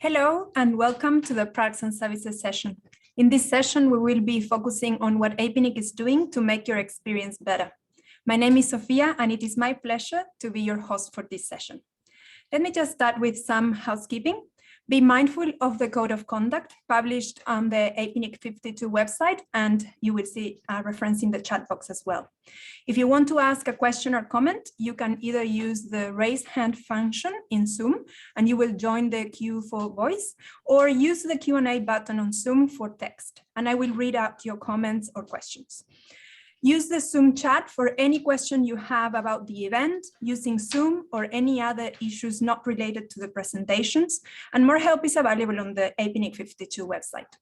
Hello and welcome to the Products and Services session. In this session, we will be focusing on what Apinic is doing to make your experience better. My name is Sofia and it is my pleasure to be your host for this session. Let me just start with some housekeeping. Be mindful of the code of conduct published on the Apinic 52 website, and you will see a reference in the chat box as well. If you want to ask a question or comment, you can either use the raise hand function in Zoom and you will join the queue for voice, or use the Q&A button on Zoom for text, and I will read out your comments or questions. Use the Zoom chat for any question you have about the event, using Zoom or any other issues not related to the presentations, and more help is available on the Apinic 52 website.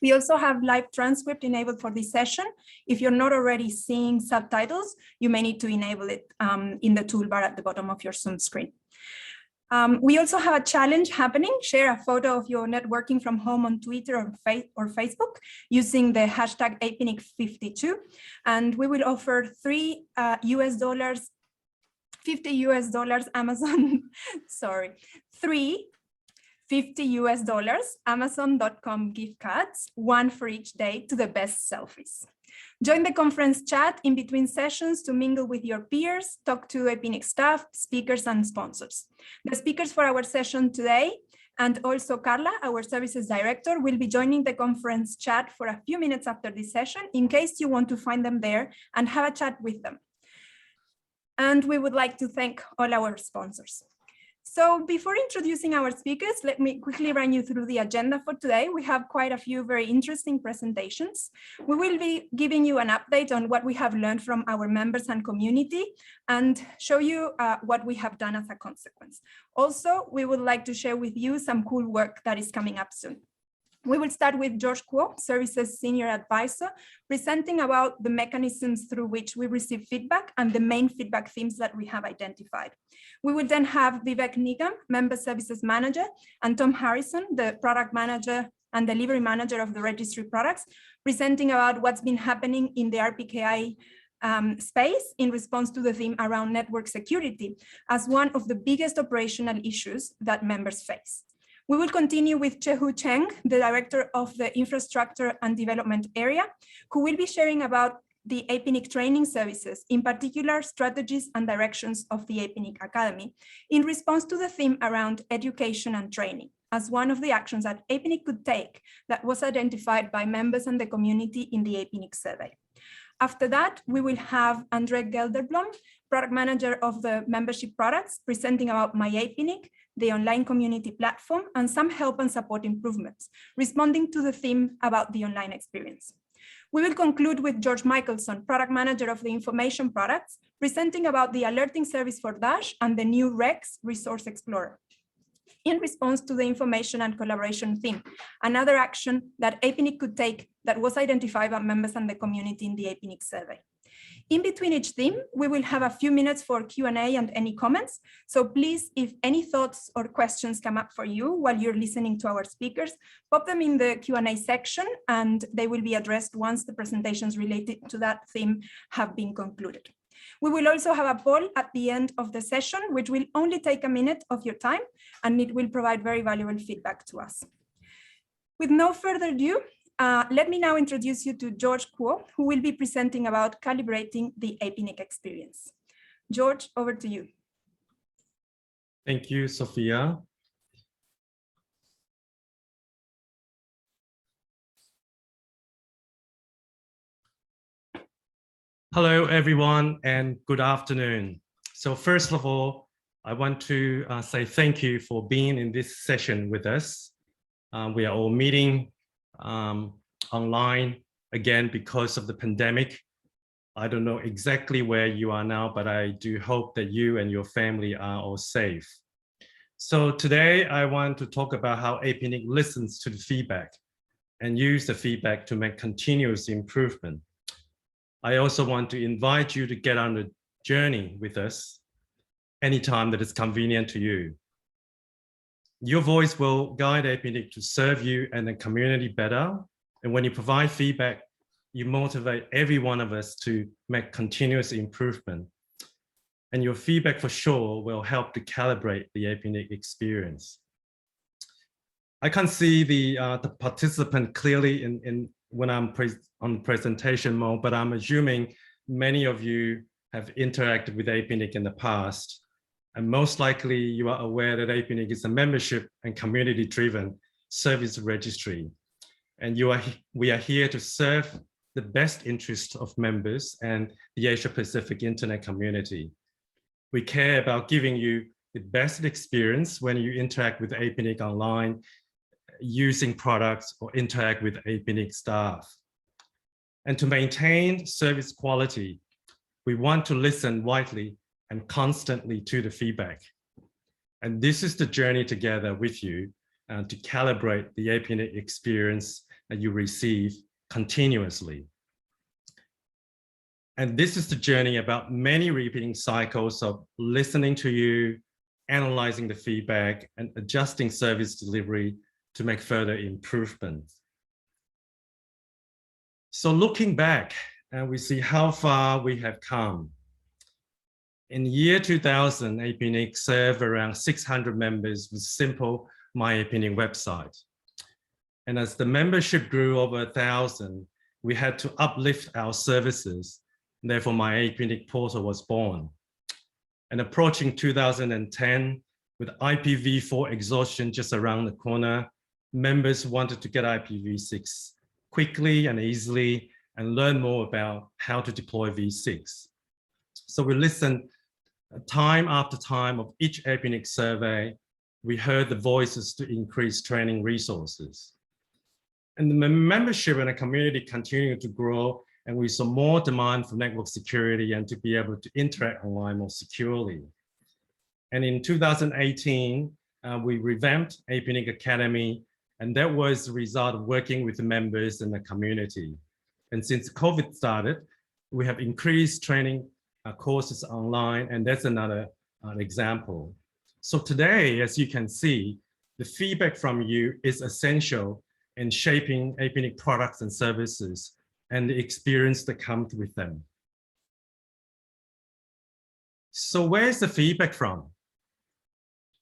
We also have live transcript enabled for this session. If you're not already seeing subtitles, you may need to enable it in the toolbar at the bottom of your Zoom screen. We also have a challenge happening. Share a photo of your networking from home on Twitter or Facebook using the hashtag Apinic52, and we will offer $50 Amazon, sorry, three $50 Amazon.com gift cards, one for each day, to the best selfies. Join the conference chat in between sessions to mingle with your peers, talk to Apinic staff, speakers, and sponsors. The speakers for our session today, and also Carla, our services director, will be joining the conference chat for a few minutes after this session in case you want to find them there and have a chat with them. And we would like to thank all our sponsors. So before introducing our speakers, let me quickly run you through the agenda for today. We have quite a few very interesting presentations. We will be giving you an update on what we have learned from our members and community and show you what we have done as a consequence. Also, we would like to share with you some cool work that is coming up soon. We will start with George Kuo, Services Senior Advisor, presenting about the mechanisms through which we receive feedback and the main feedback themes that we have identified. We will then have Vivek Nigam, Member Services Manager, and Tom Harrison, the Product Manager and Delivery Manager of the Registry Products, presenting about what's been happening in the Rpki space in response to the theme around network security as one of the biggest operational issues that members face. We will continue with Chehu Cheng, the Director of the Infrastructure and Development Area, who will be sharing about the Apinic training services, in particular strategies and directions of the Apinic Academy, in response to the theme around education and training, as one of the actions that Apinic could take that was identified by members and the community in the Apinic survey. After that, we will have Andre Gelderblom, Product Manager of the Membership Products, presenting about My Apinic, the online community platform, and some help and support improvements, responding to the theme about the online experience. We will conclude with George Michelson, Product Manager of the Information Products, presenting about the alerting service for Dash and the new Rex Resource Explorer, in response to the information and collaboration theme, another action that Apinic could take that was identified by members and the community in the Apinic survey. In between each theme, we will have a few minutes for Q&A and any comments. So please, if any thoughts or questions come up for you while you're listening to our speakers, pop them in the Q&A section and they will be addressed once the presentations related to that theme have been concluded. We will also have a poll at the end of the session, which will only take a minute of your time, and it will provide very valuable feedback to us. With no further ado, let me now introduce you to George Kuo, who will be presenting about calibrating the Apinic experience. George, over to you. Thank you, Sophia. Hello, everyone, and good afternoon. So first of all, I want to say thank you for being in this session with us. We are all meeting online again because of the pandemic. I don't know exactly where you are now, but I do hope that you and your family are all safe. So today I want to talk about how Apinic listens to the feedback and use the feedback to make continuous improvement. I also want to invite you to get on the journey with us anytime that is convenient to you. Your voice will guide Apinic to serve you and the community better. And when you provide feedback, you motivate every one of us to make continuous improvement. And your feedback for sure will help to calibrate the Apinic experience. I can't see the participant clearly in when I'm on presentation mode, but I'm assuming many of you have interacted with APNIC in the past. And most likely you are aware that APNIC is a membership and community-driven service registry. And we are here to serve the best interests of members and the Asia-Pacific Internet community. We care about giving you the best experience when you interact with APNIC online, using products or interact with APNIC staff. And to maintain service quality, we want to listen widely and constantly to the feedback. And this is the journey together with you to calibrate the APNIC experience that you receive continuously. And this is the journey about many repeating cycles of listening to you, analyzing the feedback, and adjusting service delivery to make further improvements. So looking back, we see how far we have come. In the year 2000, APNIC served around 600 members with simple My APNIC website. And as the membership grew over 1,000, we had to uplift our services. Therefore, My APNIC portal was born. And approaching 2010, with IPv4 exhaustion just around the corner, members wanted to get IPv6 quickly and easily and learn more about how to deploy v6. So we listened time after time of each APNIC survey. We heard the voices to increase training resources. And the membership and the community continued to grow, and we saw more demand for network security and to be able to interact online more securely. And in 2018, we revamped APNIC Academy, and that was the result of working with the members and the community. And since COVID started, we have increased training courses online, and that's another example. So today, as you can see, the feedback from you is essential in shaping APNIC products and services and the experience that comes with them. So where's the feedback from?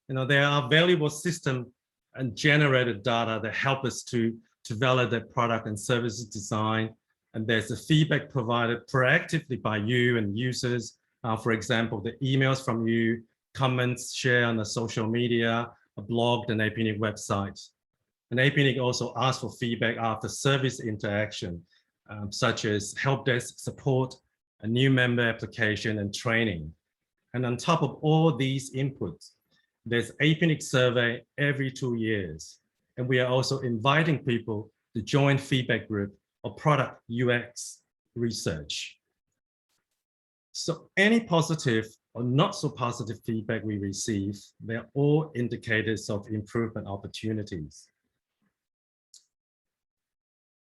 There are valuable system and generated data that help us to validate product and services design. And there's the feedback provided proactively by you and users. For example, the emails from you, comments shared on the social media, a blog, and APNIC website. And APNIC also asks for feedback after service interaction, such as help desk support, a new member application, and training. And on top of all these inputs, there's APNIC survey every 2 years. And we are also inviting people to join feedback group or product UX research. So any positive or not so positive feedback we receive, they're all indicators of improvement opportunities.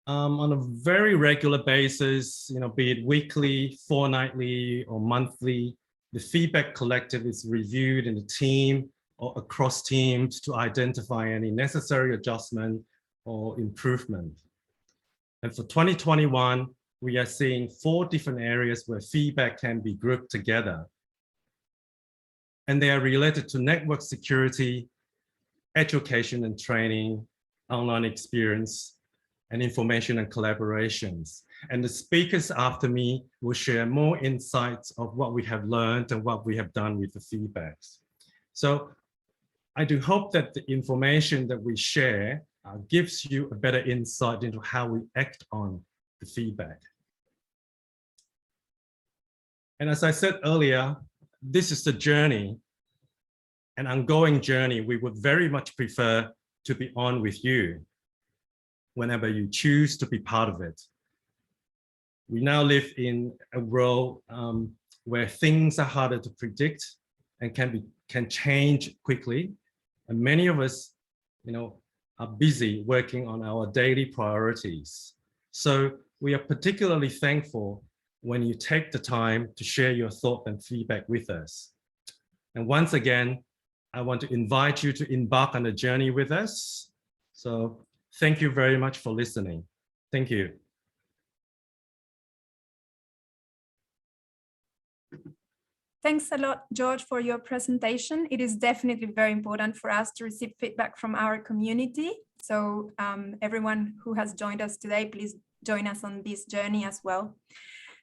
On a very regular basis, be it weekly, fortnightly, or monthly, the feedback collected is reviewed in a team or across teams to identify any necessary adjustment or improvement. And for 2021, we are seeing 4 different areas where feedback can be grouped together. And they are related to network security, education and training, online experience, and information and collaborations. And the speakers after me will share more insights of what we have learned and what we have done with the feedbacks. So I do hope that the information that we share gives you a better insight into how we act on the feedback. And as I said earlier, this is the journey, an ongoing journey we would very much prefer to be on with you whenever you choose to be part of it. We now live in a world where things are harder to predict and can change quickly. And many of us, are busy working on our daily priorities. So we are particularly thankful when you take the time to share your thought and feedback with us. And once again, I want to invite you to embark on a journey with us. So thank you very much for listening. Thank you. Thanks a lot, George, for your presentation. It is definitely very important for us to receive feedback from our community. So everyone who has joined us today, please join us on this journey as well.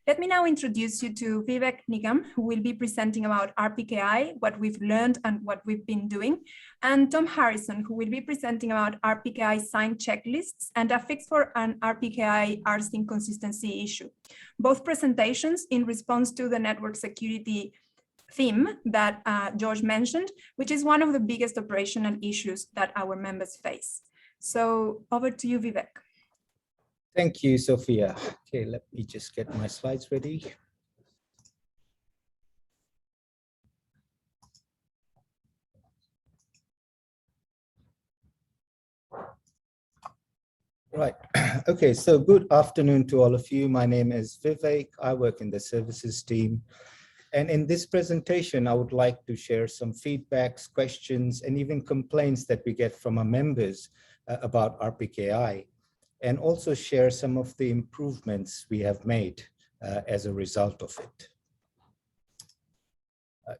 Let me now introduce you to Vivek Nigam, who will be presenting about Rpki, what we've learned and what we've been doing, and Tom Harrison, who will be presenting about Rpki signed checklists and a fix for an Rpki rsync consistency issue. Both presentations in response to the network security theme that George mentioned, which is one of the biggest operational issues that our members face. So over to you, Vivek. Thank you, Sophia. Okay, let me just get my slides ready. Right. Okay, so good afternoon to all of you. My name is Vivek. I work in the services team. And in this presentation, I would like to share some feedbacks, questions, and even complaints that we get from our members about Rpki, and also share some of the improvements we have made as a result of it.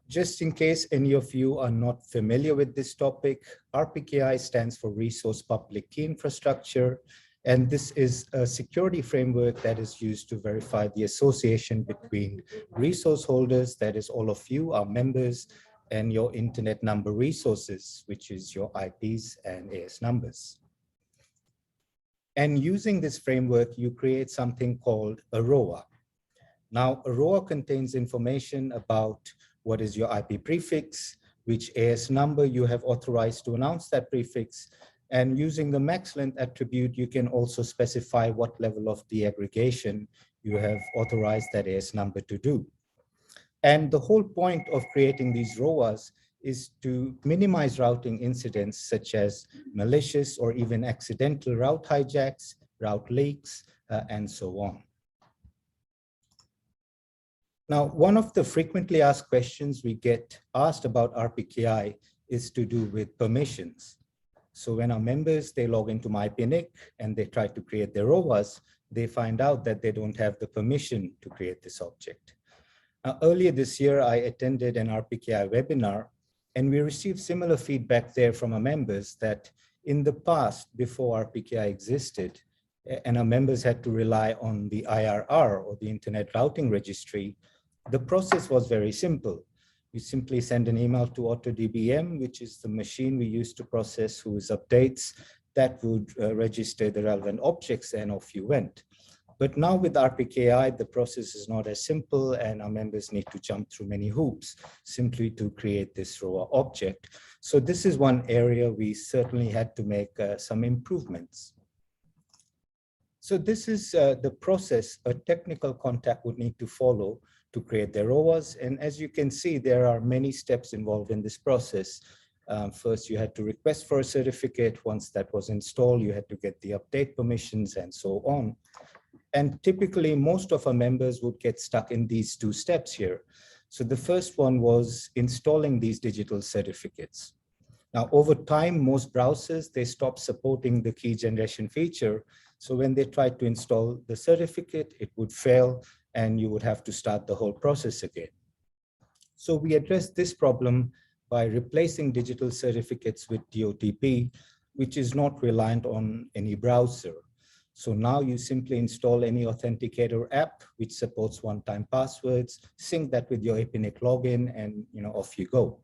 Just in case any of you are not familiar with this topic, Rpki stands for Resource Public Key Infrastructure, and this is a security framework that is used to verify the association between resource holders, that is all of you, our members, and your internet number resources, which is your IPs and AS numbers. And using this framework, you create something called Aurora. Now, Aurora contains information about what is your IP prefix, which AS number you have authorized to announce that prefix, and using the max length attribute, you can also specify what level of deaggregation you have authorized that AS number to do. And the whole point of creating these ROAs is to minimize routing incidents such as malicious or even accidental route hijacks, route leaks, and so on. Now, one of the frequently asked questions we get asked about Rpki is to do with permissions. So when our members, they log into MyPNIC and they try to create their ROAs, they find out that they don't have the permission to create this object. Now, earlier this year, I attended an Rpki webinar, and we received similar feedback there from our members that in the past, before Rpki existed, and our members had to rely on the IRR or the Internet Routing Registry, the process was very simple. You simply send an email to AutoDBM, which is the machine we use to process whose updates that would register the relevant objects, and off you went. But now with Rpki, the process is not as simple, and our members need to jump through many hoops simply to create this ROA object. So this is one area we certainly had to make some improvements. So this is the process a technical contact would need to follow to create their ROAs. And as you can see, there are many steps involved in this process. First, you had to request for a certificate. Once that was installed, you had to get the update permissions and so on. And typically, most of our members would get stuck in these two steps here. So the first one was installing these digital certificates. Now, over time, most browsers, they stopped supporting the key generation feature. So when they tried to install the certificate, it would fail, and you would have to start the whole process again. So we addressed this problem by replacing digital certificates with DOTP, which is not reliant on any browser. So now you simply install any authenticator app which supports one-time passwords, sync that with your APNIC login, and off you go.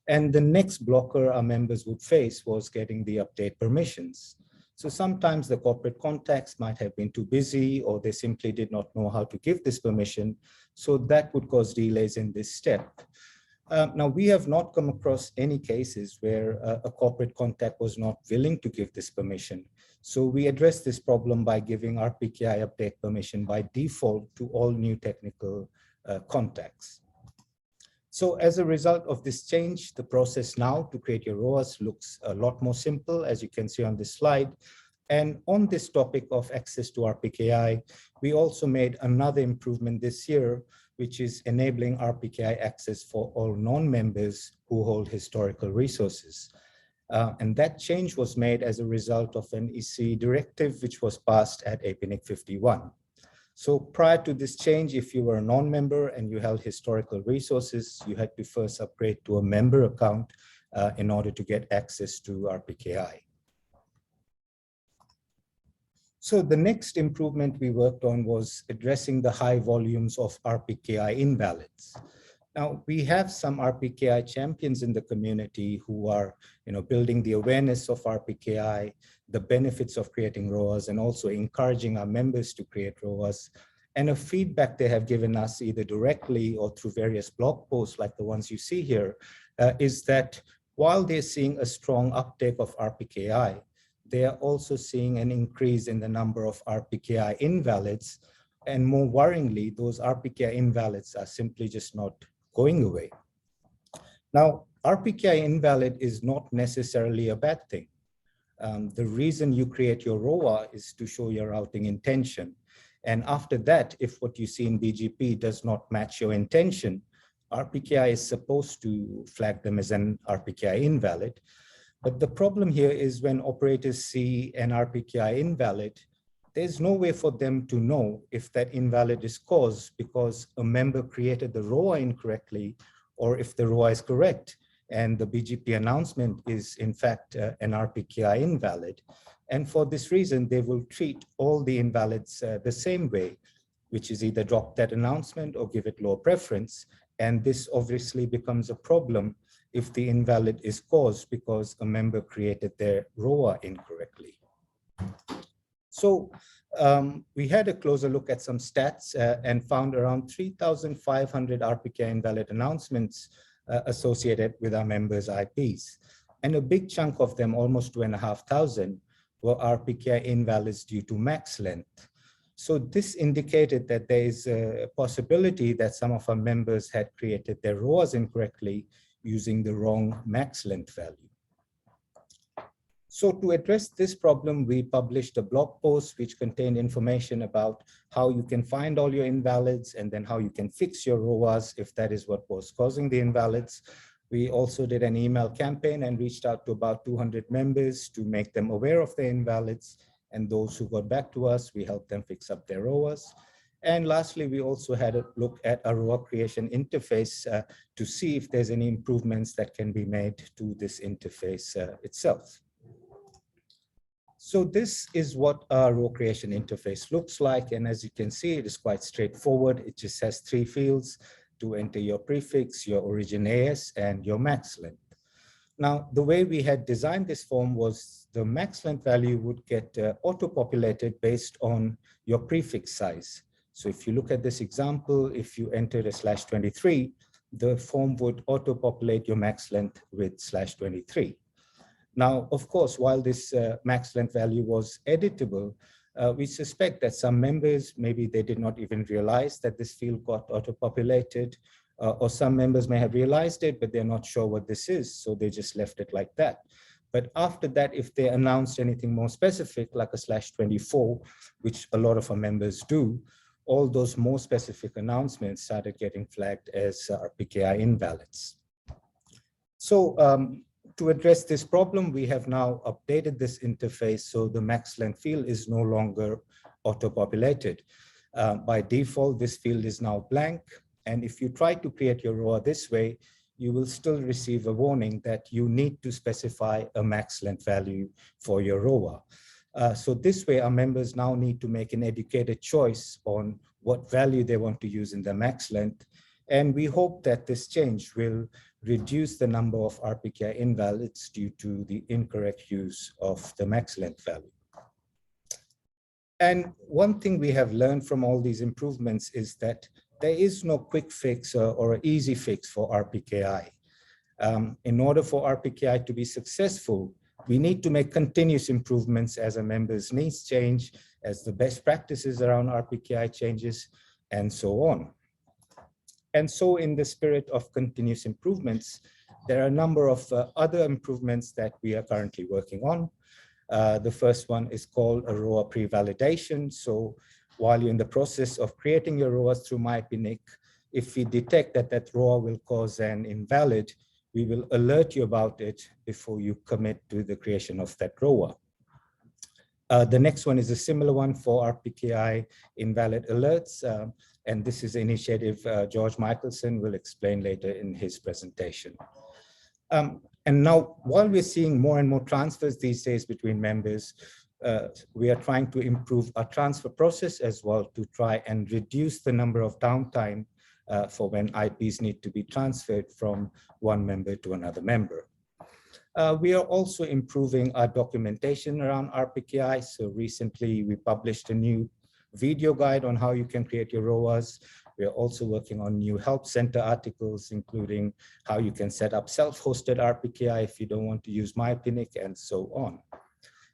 And the next blocker our members would face was getting the update permissions. So sometimes the corporate contacts might have been too busy, or they simply did not know how to give this permission. So that would cause delays in this step. Now, we have not come across any cases where a corporate contact was not willing to give this permission. So we addressed this problem by giving Rpki update permission by default to all new technical contacts. So as a result of this change, the process now to create your ROAs looks a lot more simple, as you can see on this slide. And on this topic of access to Rpki, we also made another improvement this year, which is enabling Rpki access for all non-members who hold historical resources. And that change was made as a result of an EC directive, which was passed at APNIC 51. So prior to this change, if you were a non-member and you held historical resources, you had to first upgrade to a member account in order to get access to Rpki. So the next improvement we worked on was addressing the high volumes of Rpki invalids. Now, we have some Rpki champions in the community who are building the awareness of Rpki, the benefits of creating ROAs, and also encouraging our members to create ROAs. And a feedback they have given us either directly or through various blog posts like the ones you see here, is that while they're seeing a strong uptake of Rpki, they are also seeing an increase in the number of Rpki invalids. And more worryingly, those Rpki invalids are simply just not going away. Now, Rpki invalid is not necessarily a bad thing. The reason you create your ROA is to show your routing intention. And after that, if what you see in BGP does not match your intention, Rpki is supposed to flag them as an Rpki invalid. But the problem here is when operators see an Rpki invalid, there's no way for them to know if that invalid is caused because a member created the ROA incorrectly, or if the ROA is correct and the BGP announcement is in fact an Rpki invalid. And for this reason, they will treat all the invalids the same way, which is either drop that announcement or give it low preference. And this obviously becomes a problem if the invalid is caused because a member created their ROA incorrectly. So we had a closer look at some stats and found around 3,500 Rpki invalid announcements associated with our members' IPs. And a big chunk of them, almost 2,500, were Rpki invalids due to max length. So this indicated that there is a possibility that some of our members had created their ROAs incorrectly using the wrong max length value. So to address this problem, we published a blog post which contained information about how you can find all your invalids and then how you can fix your ROAs if that is what was causing the invalids. We also did an email campaign and reached out to about 200 members to make them aware of the invalids. And those who got back to us, we helped them fix up their ROAs. And lastly, we also had a look at a ROA creation interface to see if there's any improvements that can be made to this interface itself. So this is what our ROA creation interface looks like. And as you can see, it is quite straightforward. It just has 3 fields to enter your prefix, your origin AS, and your max length. Now, the way we had designed this form was the max length value would get auto-populated based on your prefix size. So if you look at this example, if you entered a /23, the form would auto-populate your max length with /23. Now, of course, while this max length value was editable, we suspect that some members, maybe they did not even realize that this field got auto-populated, or some members may have realized it, but they're not sure what this is, so they just left it like that. But after that, if they announced anything more specific, like a /24, which a lot of our members do, all those more specific announcements started getting flagged as Rpki invalids. So to address this problem, we have now updated this interface so the max length field is no longer auto-populated. By default, this field is now blank. And if you try to create your ROA this way, you will still receive a warning that you need to specify a max length value for your ROA. So this way, our members now need to make an educated choice on what value they want to use in the max length. And we hope that this change will reduce the number of Rpki invalids due to the incorrect use of the max length value. And one thing we have learned from all these improvements is that there is no quick fix or an easy fix for Rpki. In order for Rpki to be successful, we need to make continuous improvements as our members' needs change, as the best practices around Rpki changes, and so on. And so in the spirit of continuous improvements, there are a number of other improvements that we are currently working on. The first one is called Aurora Pre-Validation. So while you're in the process of creating your ROAs through MyPNIC, if we detect that that ROA will cause an invalid, we will alert you about it before you commit to the creation of that ROA. The next one is a similar one for Rpki invalid alerts. And this is an initiative George Michelson will explain later in his presentation. And now, while we're seeing more and more transfers these days between members, we are trying to improve our transfer process as well to try and reduce the number of downtime for when IPs need to be transferred from one member to another member. We are also improving our documentation around Rpki. So recently we published a new video guide on how you can create your ROAs. We are also working on new help center articles, including how you can set up self-hosted Rpki if you don't want to use MyPinic and so on.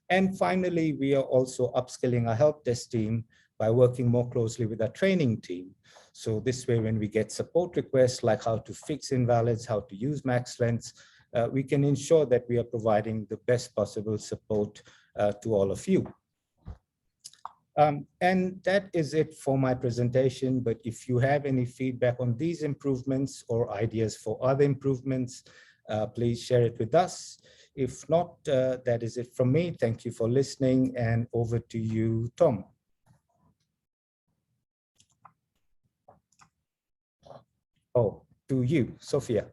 And finally, we are also upskilling our help desk team by working more closely with our training team. So this way, when we get support requests like how to fix invalids, how to use max lengths, we can ensure that we are providing the best possible support to all of you. And that is it for my presentation. But if you have any feedback on these improvements or ideas for other improvements, please share it with us. If not, that is it from me. Thank you for listening, and over to you, Tom. Oh, to you, Sophia.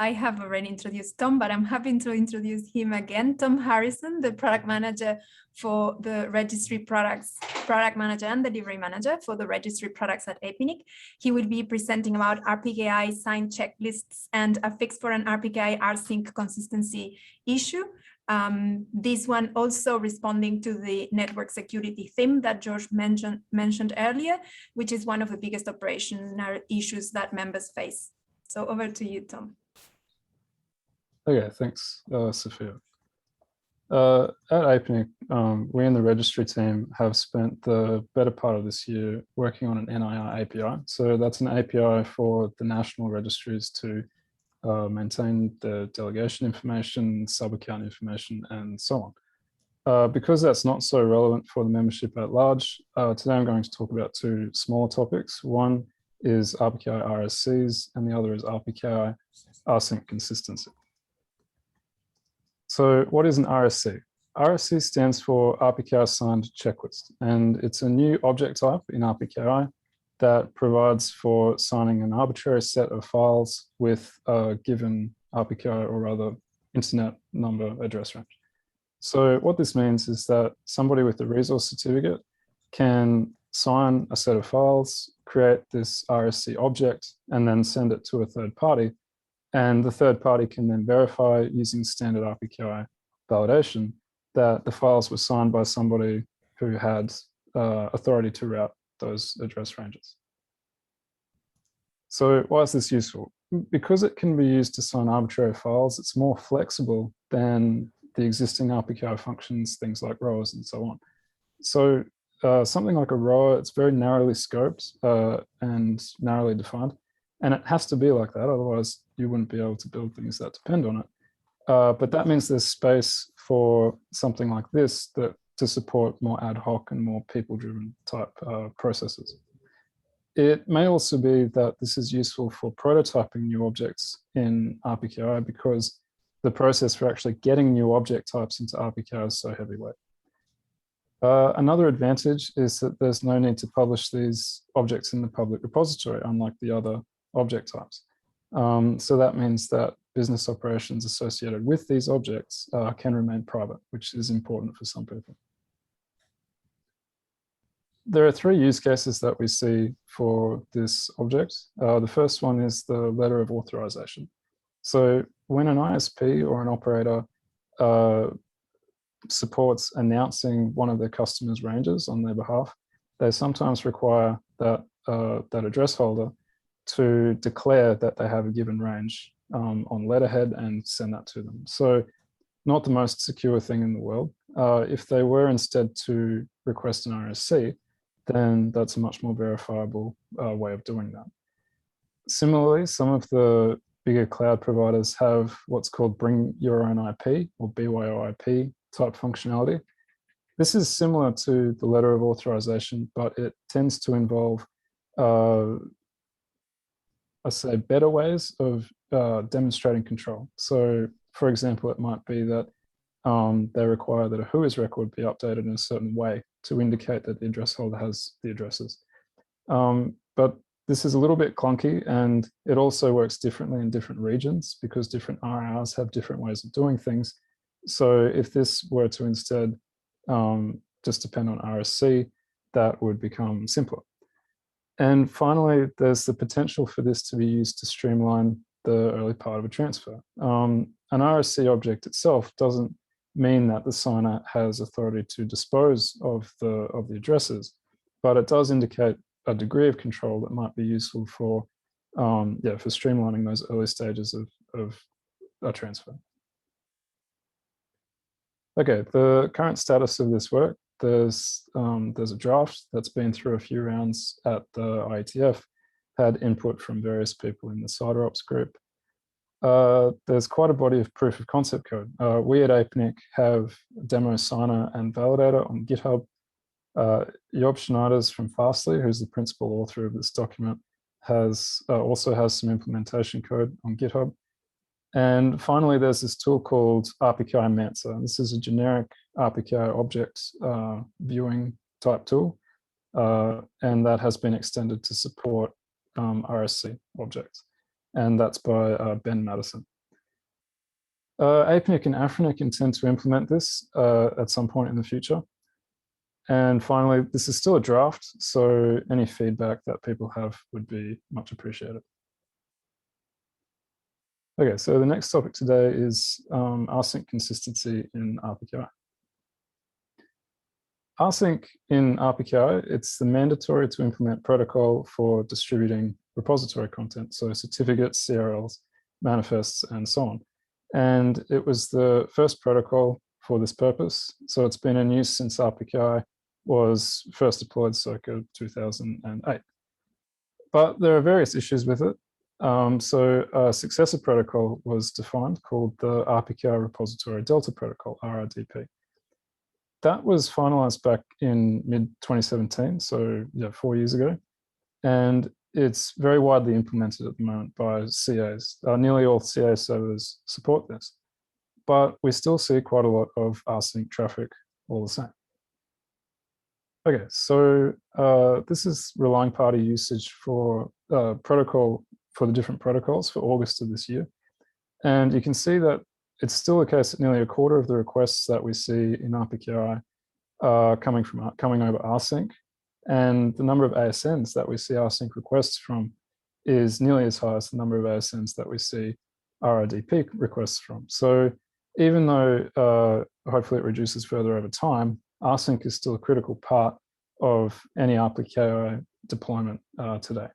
I have already introduced Tom, but I'm happy to introduce him again. Tom Harrison, the product manager for the registry products, product manager and delivery manager for the registry products at Apinic. He will be presenting about Rpki signed checklists and a fix for an Rpki rsync consistency issue. This one also responding to the network security theme that George mentioned earlier, which is one of the biggest operational issues that members face. So over to you, Tom. Okay, thanks, Sophia. At Apinic, we in the registry team have spent the better part of this year working on an NIR API. So that's an API for the national registries to maintain the delegation information, sub-account information, and so on. Because that's not so relevant for the membership at large, today I'm going to talk about two smaller topics. One is Rpki RSCs, and the other is Rpki rsync consistency. So what is an RSC? RSC stands for Rpki signed checklist, and it's a new object type in Rpki that provides for signing an arbitrary set of files with a given Rpki or rather internet number address range. So what this means is that somebody with a resource certificate can sign a set of files, create this RSC object, and then send it to a third party. And the third party can then verify using standard Rpki validation that the files were signed by somebody who had authority to route those address ranges. So why is this useful? Because it can be used to sign arbitrary files, it's more flexible than the existing Rpki functions, things like ROAs and so on. So something like a ROA, it's very narrowly scoped and narrowly defined. And it has to be like that, otherwise you wouldn't be able to build things that depend on it. But that means there's space for something like this to support more ad hoc and more people-driven type processes. It may also be that this is useful for prototyping new objects in Rpki because the process for actually getting new object types into Rpki is so heavyweight. Another advantage is that there's no need to publish these objects in the public repository, unlike the other object types. So that means that business operations associated with these objects can remain private, which is important for some people. There are three use cases that we see for this object. The first one is the letter of authorization. So when an ISP or an operator supports announcing one of their customers' ranges on their behalf, they sometimes require that address holder to declare that they have a given range on letterhead and send that to them. So not the most secure thing in the world. If they were instead to request an RSC, then that's a much more verifiable way of doing that. Similarly, some of the bigger cloud providers have what's called bring your own IP or BYOIP type functionality. This is similar to the letter of authorization, but it tends to involve I say, better ways of demonstrating control. So, for example, it might be that they require that a whois record be updated in a certain way to indicate that the address holder has the addresses. But this is a little bit clunky, and it also works differently in different regions because different RRs have different ways of doing things. So if this were to instead just depend on RSC, that would become simpler. And finally, there's the potential for this to be used to streamline the early part of a transfer. An RSC object itself doesn't mean that the signer has authority to dispose of the addresses, but it does indicate a degree of control that might be useful for for streamlining those early stages of a transfer. Okay, the current status of this work, there's a draft that's been through a few rounds at the IETF, had input from various people in the CyberOps group. There's quite a body of proof of concept code. We at APNIC have demo signer and validator on GitHub. Job Schneiders from Fastly, who's the principal author of this document, also has some implementation code on GitHub. And finally, there's this tool called Rpki Mancer. This is a generic Rpki object viewing type tool, and that has been extended to support RSC objects. And that's by Ben Madison. APNIC and Afrinic intend to implement this at some point in the future. And finally, this is still a draft, so any feedback that people have would be much appreciated. Okay, so the next topic today is rsync consistency in Rpki. Rsync in Rpki, it's the mandatory to implement protocol for distributing repository content, so certificates, CRLs, manifests, and so on. And it was the first protocol for this purpose, so it's been in use since Rpki was first deployed circa 2008. But there are various issues with it. So a successor protocol was defined called the Rpki Repository Delta Protocol, RRDP. That was finalized back in mid-2017, so 4 years ago. And it's very widely implemented at the moment by CAs. Nearly all CA servers support this. But we still see quite a lot of rsync traffic all the same. Okay, so this is relying party usage for protocol for the different protocols for August of this year. And you can see that it's still the case that nearly a quarter of the requests that we see in Rpki are coming over rsync. And the number of ASNs that we see rsync requests from is nearly as high as the number of ASNs that we see RRDP requests from. So even though hopefully it reduces further over time, rsync is still a critical part of any Rpki deployment today.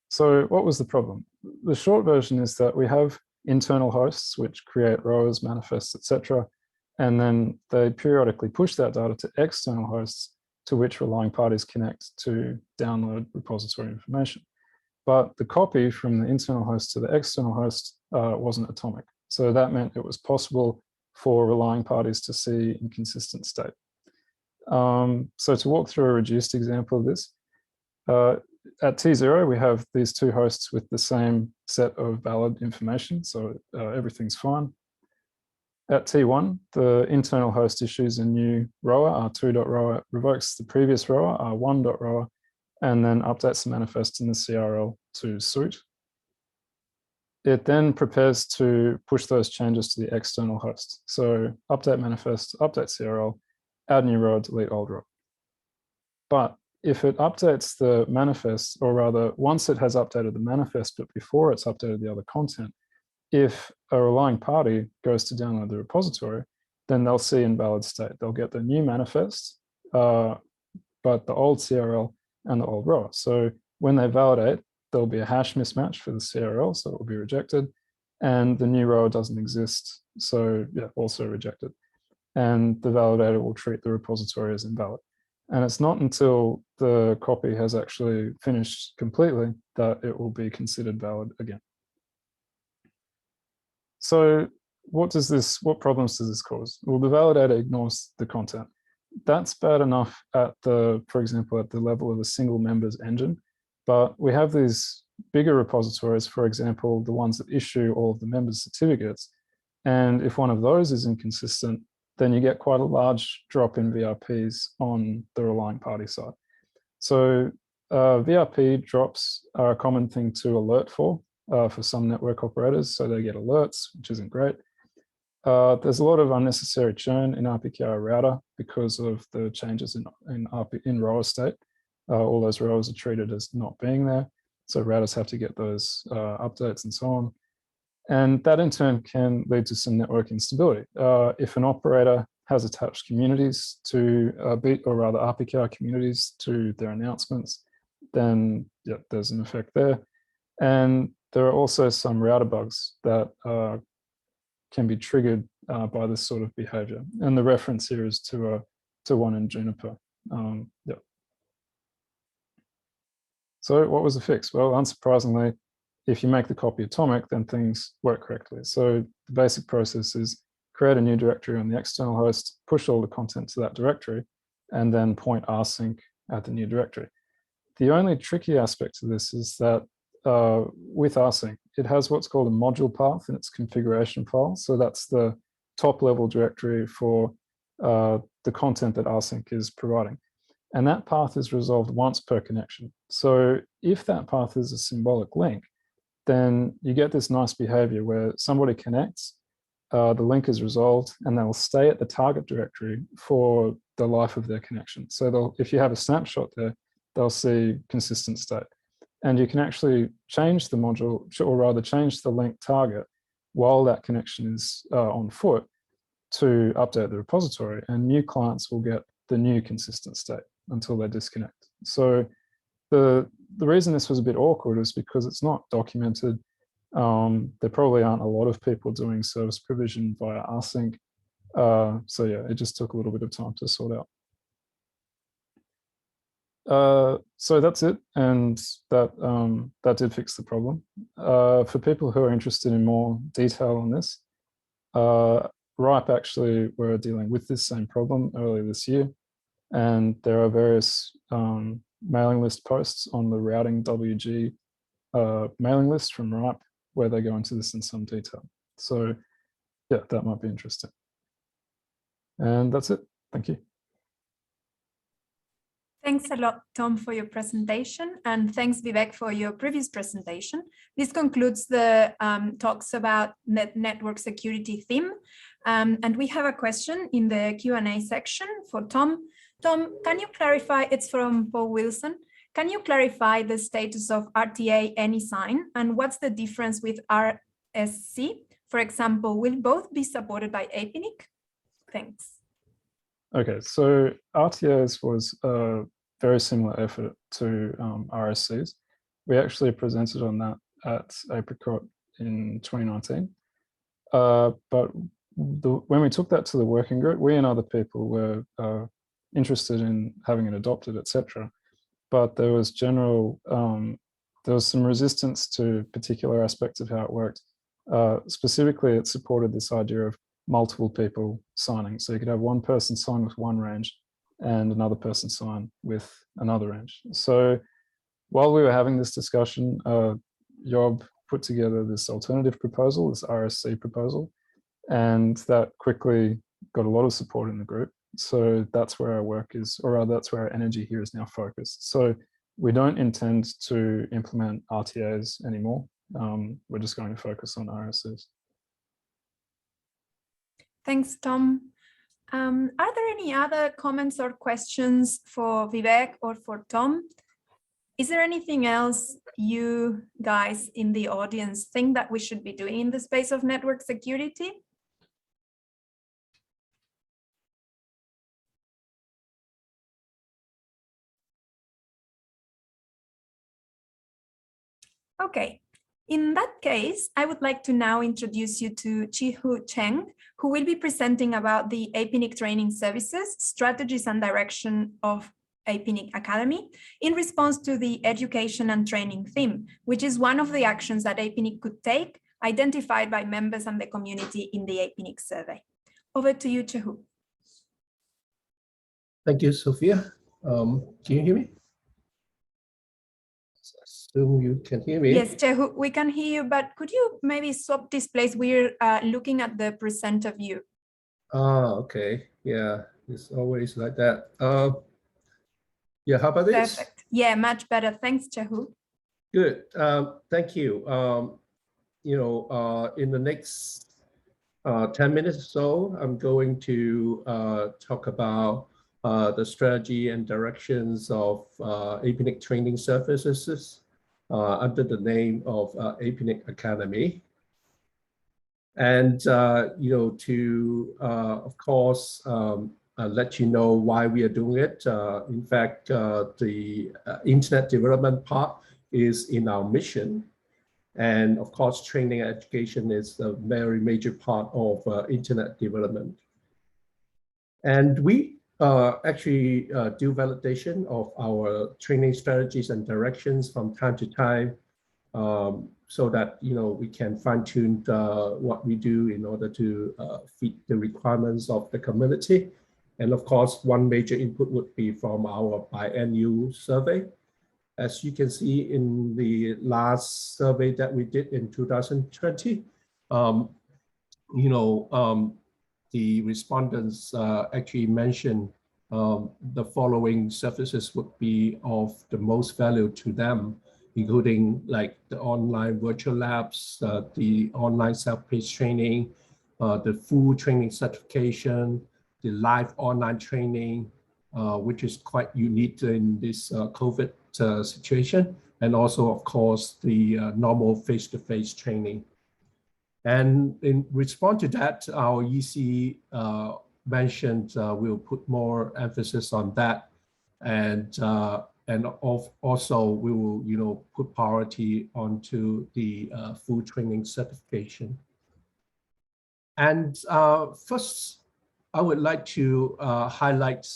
So what was the problem? The short version is that we have internal hosts which create rows, manifests, etc. And then they periodically push that data to external hosts to which relying parties connect to download repository information. But the copy from the internal host to the external host wasn't atomic. So that meant it was possible for relying parties to see inconsistent state. So to walk through a reduced example of this, at T0, we have these two hosts with the same set of valid information, so everything's fine. At T1, the internal host issues a new rower, R2.rower, revokes the previous rower, R1.rower, and then updates the manifest in the CRL to suit. It then prepares to push those changes to the external host. So update manifest, update CRL, add new row, delete old row. But if it updates the manifest, or rather once it has updated the manifest, but before it's updated the other content, if a relying party goes to download the repository, then they'll see invalid state. They'll get the new manifest, but the old CRL and the old row. So when they validate, there'll be a hash mismatch for the CRL, so it will be rejected. And the new row doesn't exist, so yeah, also rejected. And the validator will treat the repository as invalid. And it's not until the copy has actually finished completely that it will be considered valid again. So what problems does this cause? Well, the validator ignores the content. That's bad enough at for example, at the level of a single member's engine. But we have these bigger repositories, for example, the ones that issue all of the members' certificates. And if one of those is inconsistent, then you get quite a large drop in VRPs on the relying party side. So VRP drops are a common thing to alert for some network operators. So they get alerts, which isn't great. There's a lot of unnecessary churn in Rpki router because of the changes in rower state. All those rows are treated as not being there. So routers have to get those updates and so on. And that in turn can lead to some network instability. If an operator has attached communities to Rpki communities to their announcements, then yeah, there's an effect there. And there are also some router bugs that can be triggered by this sort of behavior. And the reference here is to one in Juniper. Yeah. So what was the fix? Well, unsurprisingly, if you make the copy atomic, then things work correctly. So the basic process is create a new directory on the external host, push all the content to that directory, and then point rsync at the new directory. The only tricky aspect of this is that with rsync, it has what's called a module path in its configuration file. So that's the top level directory for the content that rsync is providing. And that path is resolved once per connection. So if that path is a symbolic link, then you get this nice behavior where somebody connects, the link is resolved, and they'll stay at the target directory for the life of their connection. So if you have a snapshot there, they'll see consistent state. And you can actually change the module, or rather change the link target while that connection is on foot to update the repository, and new clients will get the new consistent state until they disconnect. So the reason this was a bit awkward is because it's not documented. There probably aren't a lot of people doing service provision via rsync. So yeah, it just took a little bit of time to sort out. So that's it, and that did fix the problem. For people who are interested in more detail on this, RIPE actually were dealing with this same problem earlier this year, and there are various mailing list posts on the routing WG mailing list from RIPE where they go into this in some detail. So yeah, that might be interesting. And that's it. Thank you. Thanks a lot, Tom, for your presentation, and thanks, Vivek, for your previous presentation. This concludes the talks about network security theme, and we have a question in the Q&A section for Tom. Tom, can you clarify, it's from Paul Wilson, can you clarify the status of RTA any sign, and what's the difference with RSC? For example, will both be supported by APNIC? Thanks. Okay, so RTAs was a very similar effort to RSCs. We actually presented on that at Apricot in 2019. But when we took that to the working group, we and other people were interested in having it adopted, etc. But there was there was some resistance to particular aspects of how it worked. Specifically, it supported this idea of multiple people signing. So you could have one person sign with one range and another person sign with another range. So while we were having this discussion, Job put together this alternative proposal, this RSC proposal, and that quickly got a lot of support in the group. So that's where our work is, or rather that's where our energy here is now focused. So we don't intend to implement RTAs anymore. We're just going to focus on RSCs. Thanks, Tom. Are there any other comments or questions for Vivek or for Tom? Is there anything else you guys in the audience think that we should be doing in the space of network security? Okay. In that case, I would like to now introduce you to Chi-Hu Cheng, who will be presenting about the APNIC training services, strategies and direction of APNIC Academy in response to the education and training theme, which is one of the actions that APNIC could take, identified by members and the community in the APNIC survey. Over to you, Chi-Hu. Thank you, Sophia. Can you hear me? assume you can hear me. Yes, Chehu, we can hear you, but could you maybe swap displays? We're looking at the presenter view. Okay. Yeah, it's always like that. Yeah, how about this? Perfect. Yeah, much better. Thanks, Chehu. Good. Thank you. In the next 10 minutes or so, I'm going to talk about the strategy and directions of APNIC training services under the name of APNIC Academy. And, of course, let you know why we are doing it. In fact, the internet development part is in our mission. And of course, training and education is a very major part of internet development. And we actually do validation of our training strategies and directions from time to time, so that we can fine-tune what we do in order to fit the requirements of the community. And of course, one major input would be from our biannual survey. As you can see in the last survey that we did in 2020, the respondents actually mentioned the following services would be of the most value to them, including like the online virtual labs, the online self-paced training, the full training certification, the live online training, which is quite unique in this COVID situation, and also, of course, the normal face-to-face training. And in response to that, our EC mentioned we'll put more emphasis on that, and also we will put priority onto the full training certification. And first, I would like to highlight,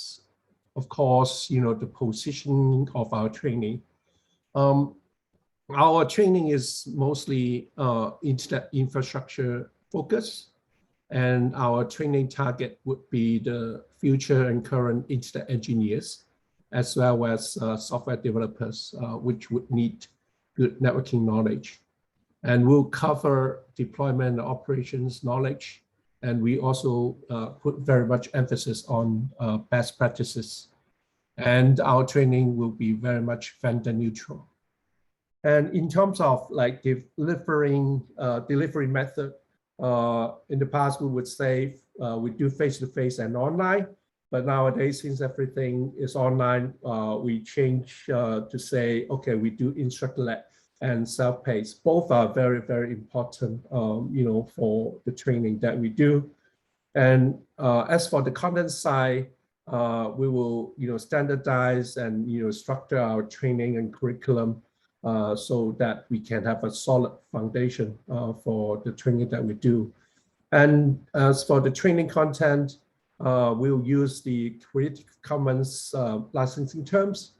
of course, the position of our training. Our training is mostly internet infrastructure focused, and our training target would be the future and current internet engineers, as well as software developers, which would need good networking knowledge. And we'll cover deployment and operations knowledge. And we also put very much emphasis on best practices. And our training will be very much vendor neutral. And in terms of like delivery method, in the past we would say we do face-to-face and online, but nowadays since everything is online, we change to say, okay, we do instructor-led and self-paced. Both are very, very important, for the training that we do. And as for the content side, we will, standardize and structure our training and curriculum so that we can have a solid foundation for the training that we do. And as for the training content, we'll use the Creative Commons licensing terms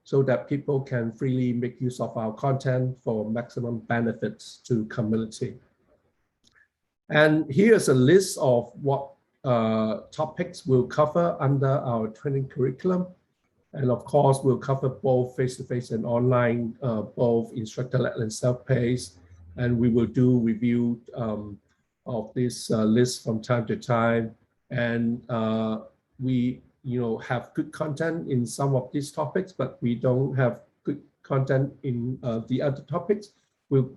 so that people can freely make use of our content for maximum benefits to community. And here's a list of what topics we'll cover under our training curriculum. And of course, we'll cover both face-to-face and online, both instructor-led and self-paced. And we will do review of this list from time to time. And we have good content in some of these topics, but we don't have good content in the other topics. We're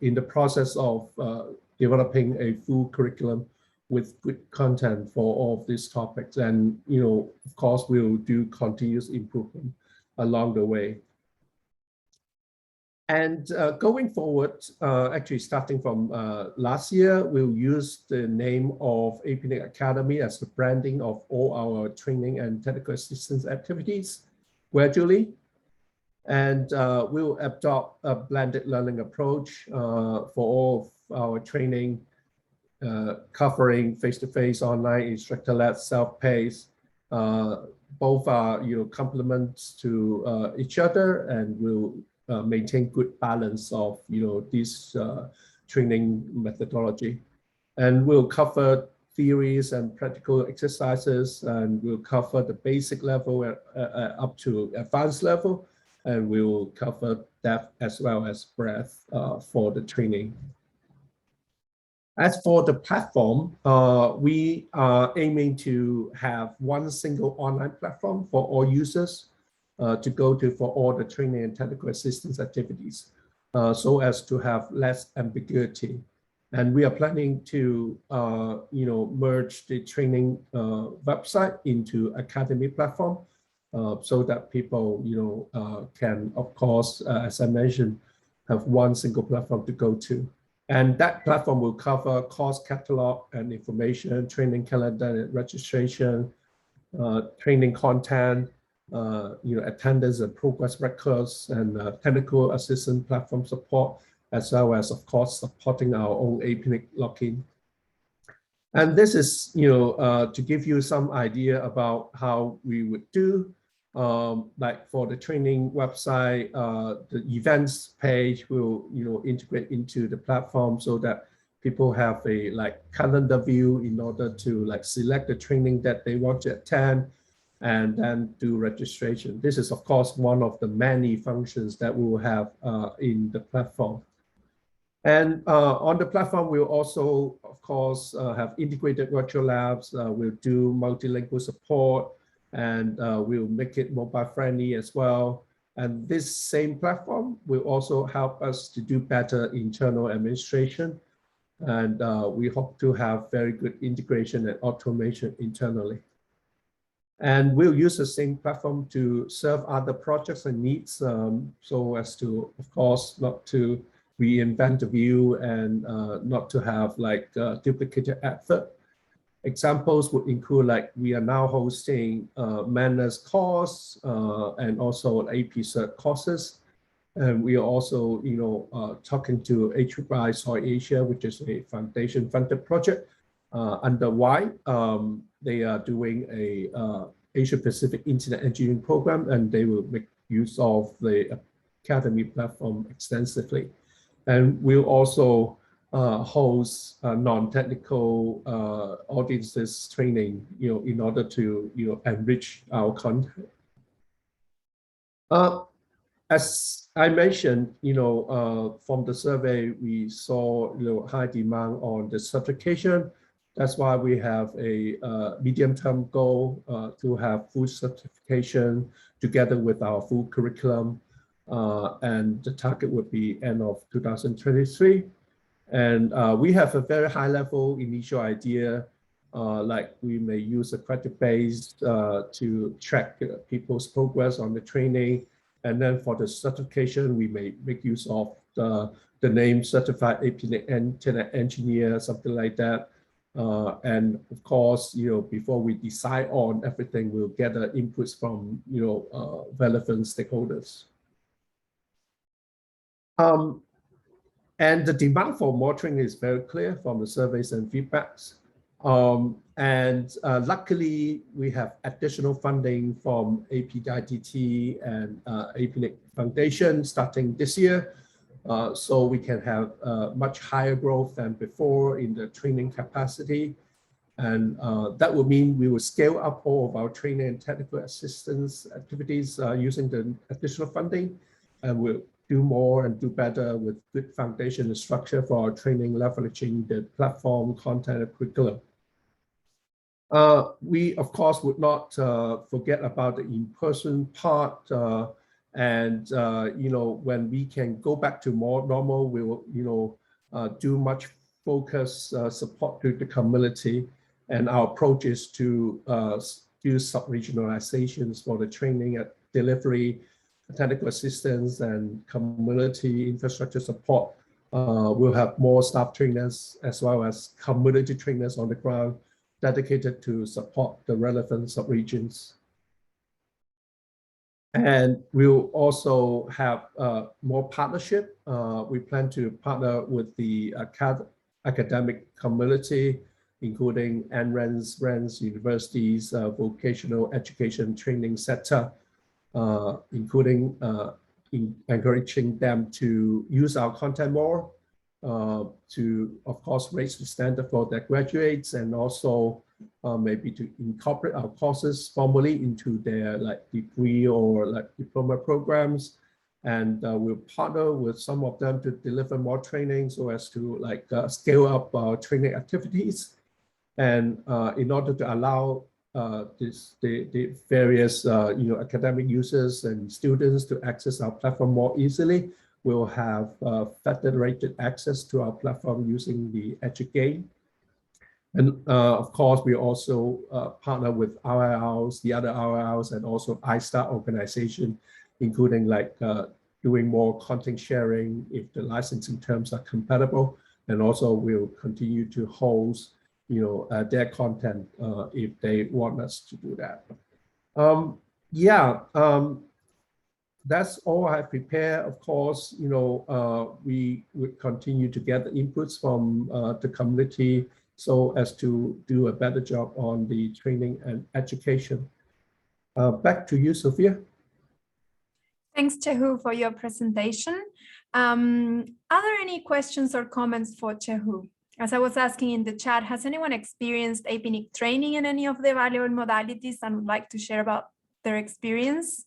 in the process of developing a full curriculum with good content for all of these topics. And, of course, we'll do continuous improvement along the way. And going forward, actually starting from last year, we'll use the name of APNIC Academy as the branding of all our training and technical assistance activities gradually. And we'll adopt a blended learning approach for all of our training, covering face-to-face, online, instructor-led, self-paced. Both are complements to each other, and we'll maintain good balance of this training methodology. And we'll cover theories and practical exercises, and we'll cover the basic level up to advanced level, and we will cover depth as well as breadth for the training. As for the platform, we are aiming to have one single online platform for all users to go to for all the training and technical assistance activities, so as to have less ambiguity. And we are planning to, merge the training website into academy platform, so that people, can, of course, as I mentioned, have one single platform to go to. And that platform will cover course catalog and information, training calendar, registration, training content, attendance and progress records, and technical assistance platform support, as well as, of course, supporting our own APNIC login. And this is, to give you some idea about how we would do. Like for the training website, the events page will, integrate into the platform so that people have a calendar view in order to select the training that they want to attend and then do registration. This is, of course, one of the many functions that we will have in the platform. And on the platform, we'll also, of course, have integrated virtual labs. We'll do multilingual support, and we'll make it mobile friendly as well. And this same platform will also help us to do better internal administration. And we hope to have very good integration and automation internally. And we'll use the same platform to serve other projects and needs, so as to, of course, not to reinvent the wheel and not to have duplicated effort. Examples would include we are now hosting manners course and also AP Cert courses. And we are also, talking to Rpki Soy Asia, which is a foundation funded project under Y. They are doing a Asia Pacific Internet Engineering program, and they will make use of the Academy platform extensively. And we'll also host non-technical audiences training, in order to, enrich our content. As I mentioned, from the survey, we saw, high demand on the certification. That's why we have a medium-term goal to have full certification together with our full curriculum. And the target would be end of 2023. And we have a very high-level initial idea, we may use a credit base to track people's progress on the training. And then for the certification, we may make use of the name Certified APNIC Internet Engineer, something like that. And of course, before we decide on everything, we'll gather inputs from, relevant stakeholders. And the demand for more training is very clear from the surveys and feedbacks. Luckily, we have additional funding from APDITT and APNIC Foundation starting this year. So we can have much higher growth than before in the training capacity. And that will mean we will scale up all of our training and technical assistance activities using the additional funding. And we'll do more and do better with good foundation and structure for our training, leveraging the platform, content, and curriculum. We, of course, would not forget about the in-person part. When we can go back to more normal, we will, do much focus support to the community. And our approach is to do sub-regionalizations for the training and delivery, technical assistance, and community infrastructure support. We'll have more staff trainers as well as community trainers on the ground dedicated to support the relevant sub-regions. And we'll also have more partnership. We plan to partner with the academic community, including NRENs, RENs, universities, vocational education training sector, including encouraging them to use our content more, to, of course, raise the standard for their graduates, and also maybe to incorporate our courses formally into their degree or diploma programs, and we'll partner with some of them to deliver more training so as to like scale up training activities. And in order to allow the various academic users and students to access our platform more easily, we'll have federated access to our platform using the Educate. And of course, we also partner with RIRs, the other RIRs, and also ISTAR organization, including like doing more content sharing if the licensing terms are compatible. And also we'll continue to host their content if they want us to do that. That's all I prepared. Of course, we would continue to get the inputs from the community so as to do a better job on the training and education. Back to you, Sophia. Thanks, Chehu, for your presentation. Are there any questions or comments for Chehu? As I was asking in the chat, has anyone experienced APNIC training in any of the valuable modalities and would like to share about their experience?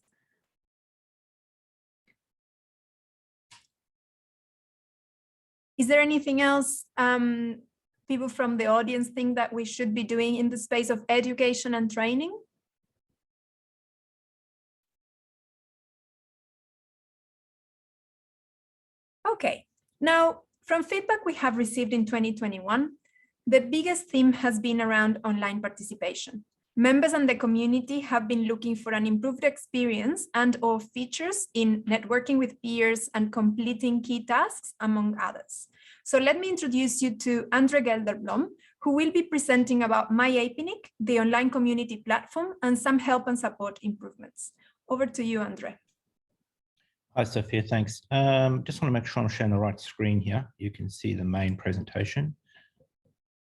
Is there anything else people from the audience think that we should be doing in the space of education and training? Okay, now from feedback we have received in 2021, the biggest theme has been around online participation. Members and the community have been looking for an improved experience and/or features in networking with peers and completing key tasks, among others. So let me introduce you to Andre Gelderblom, who will be presenting about MyAPNIC, the online community platform, and some help and support improvements. Over to you, Andre. Hi, Sophia, thanks. Just want to make sure I'm showing the right screen here. You can see the main presentation.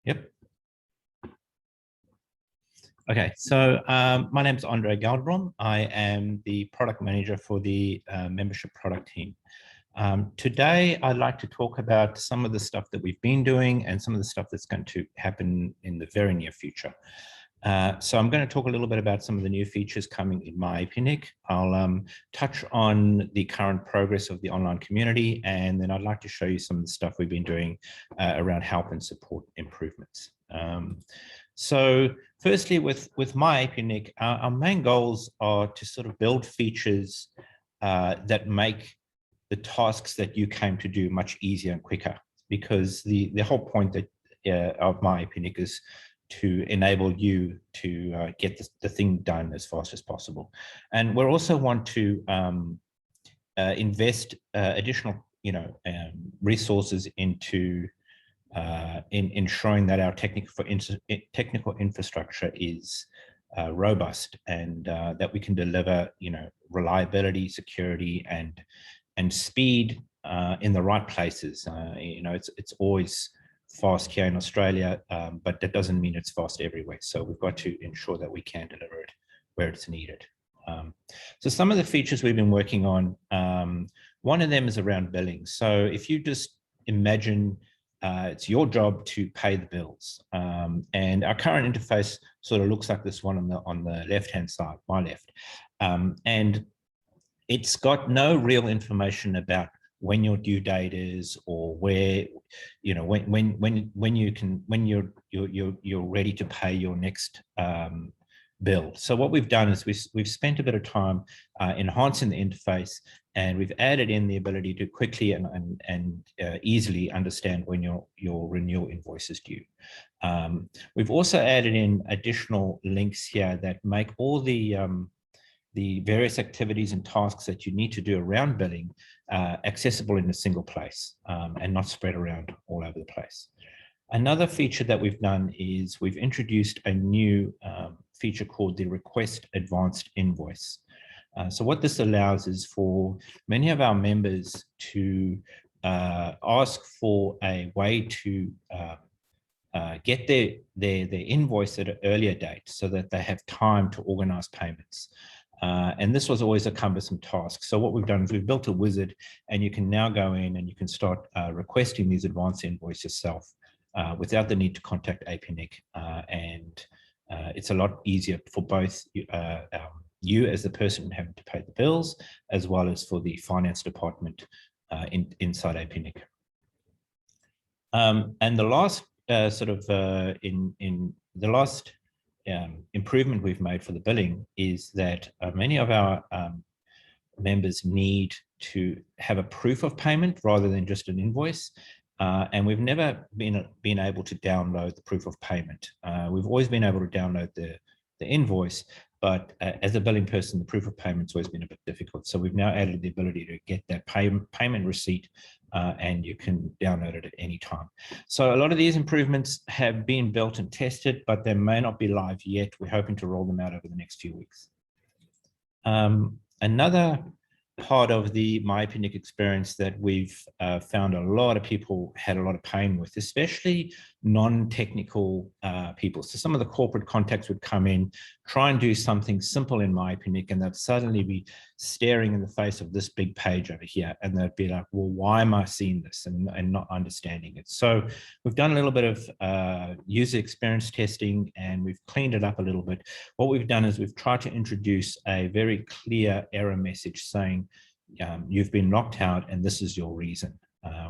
Yep. Okay, so my name is Andre Gelderblom. I am the product manager for the membership product team. Today, I'd like to talk about some of the stuff that we've been doing and some of the stuff that's going to happen in the very near future. So I'm going to talk a little bit about some of the new features coming in MyAPNIC. I'll touch on the current progress of the online community, and then I'd like to show you some of the stuff we've been doing around help and support improvements. So firstly, with MyAPNIC, our main goals are to sort of build features that make the tasks that you came to do much easier and quicker, because the whole point of MyAPNIC is to enable you to get the thing done as fast as possible. And we also want to invest additional resources into in ensuring that our technical infrastructure is robust, and that we can deliver reliability, security, and speed in the right places. It's always fast here in Australia, but that doesn't mean it's fast everywhere. So we've got to ensure that we can deliver it where it's needed. So some of the features we've been working on, one of them is around billing. So if you just imagine it's your job to pay the bills, and our current interface sort of looks like this one on the left-hand side, my left, and it's got no real information about when your due date is, or where, when you're ready to pay your next bill. So what we've done is we've spent a bit of time enhancing the interface, and we've added in the ability to quickly and easily understand when your renewal invoice is due. We've also added in additional links here that make all the various activities and tasks that you need to do around billing accessible in a single place, and not spread around all over the place. Another feature that we've done is we've introduced a new feature called the Request Advanced Invoice. So what this allows is for many of our members to ask for a way to get their invoice at an earlier date so that they have time to organize payments. And this was always a cumbersome task. So what we've done is we've built a wizard, and you can now go in and you can start requesting these advanced invoices yourself without the need to contact APNIC. And it's a lot easier for both you as the person having to pay the bills, as well as for the finance department inside APNIC. And the last improvement we've made for the billing is that many of our members need to have a proof of payment rather than just an invoice. And we've never been able to download the proof of payment. We've always been able to download the invoice, but as a billing person, the proof of payment's always been a bit difficult. So we've now added the ability to get that payment receipt, and you can download it at any time. So a lot of these improvements have been built and tested, but they may not be live yet. We're hoping to roll them out over the next few weeks. Another part of the MyAPNIC experience that we've found a lot of people had a lot of pain with, especially non-technical people. So some of the corporate contacts would come in, try and do something simple in MyAPNIC, and they'd suddenly be staring in the face of this big page over here, and they'd be like, well, why am I seeing this, and not understanding it. So we've done a little bit of user experience testing, and we've cleaned it up a little bit. What we've done is we've tried to introduce a very clear error message saying, you've been locked out and this is your reason.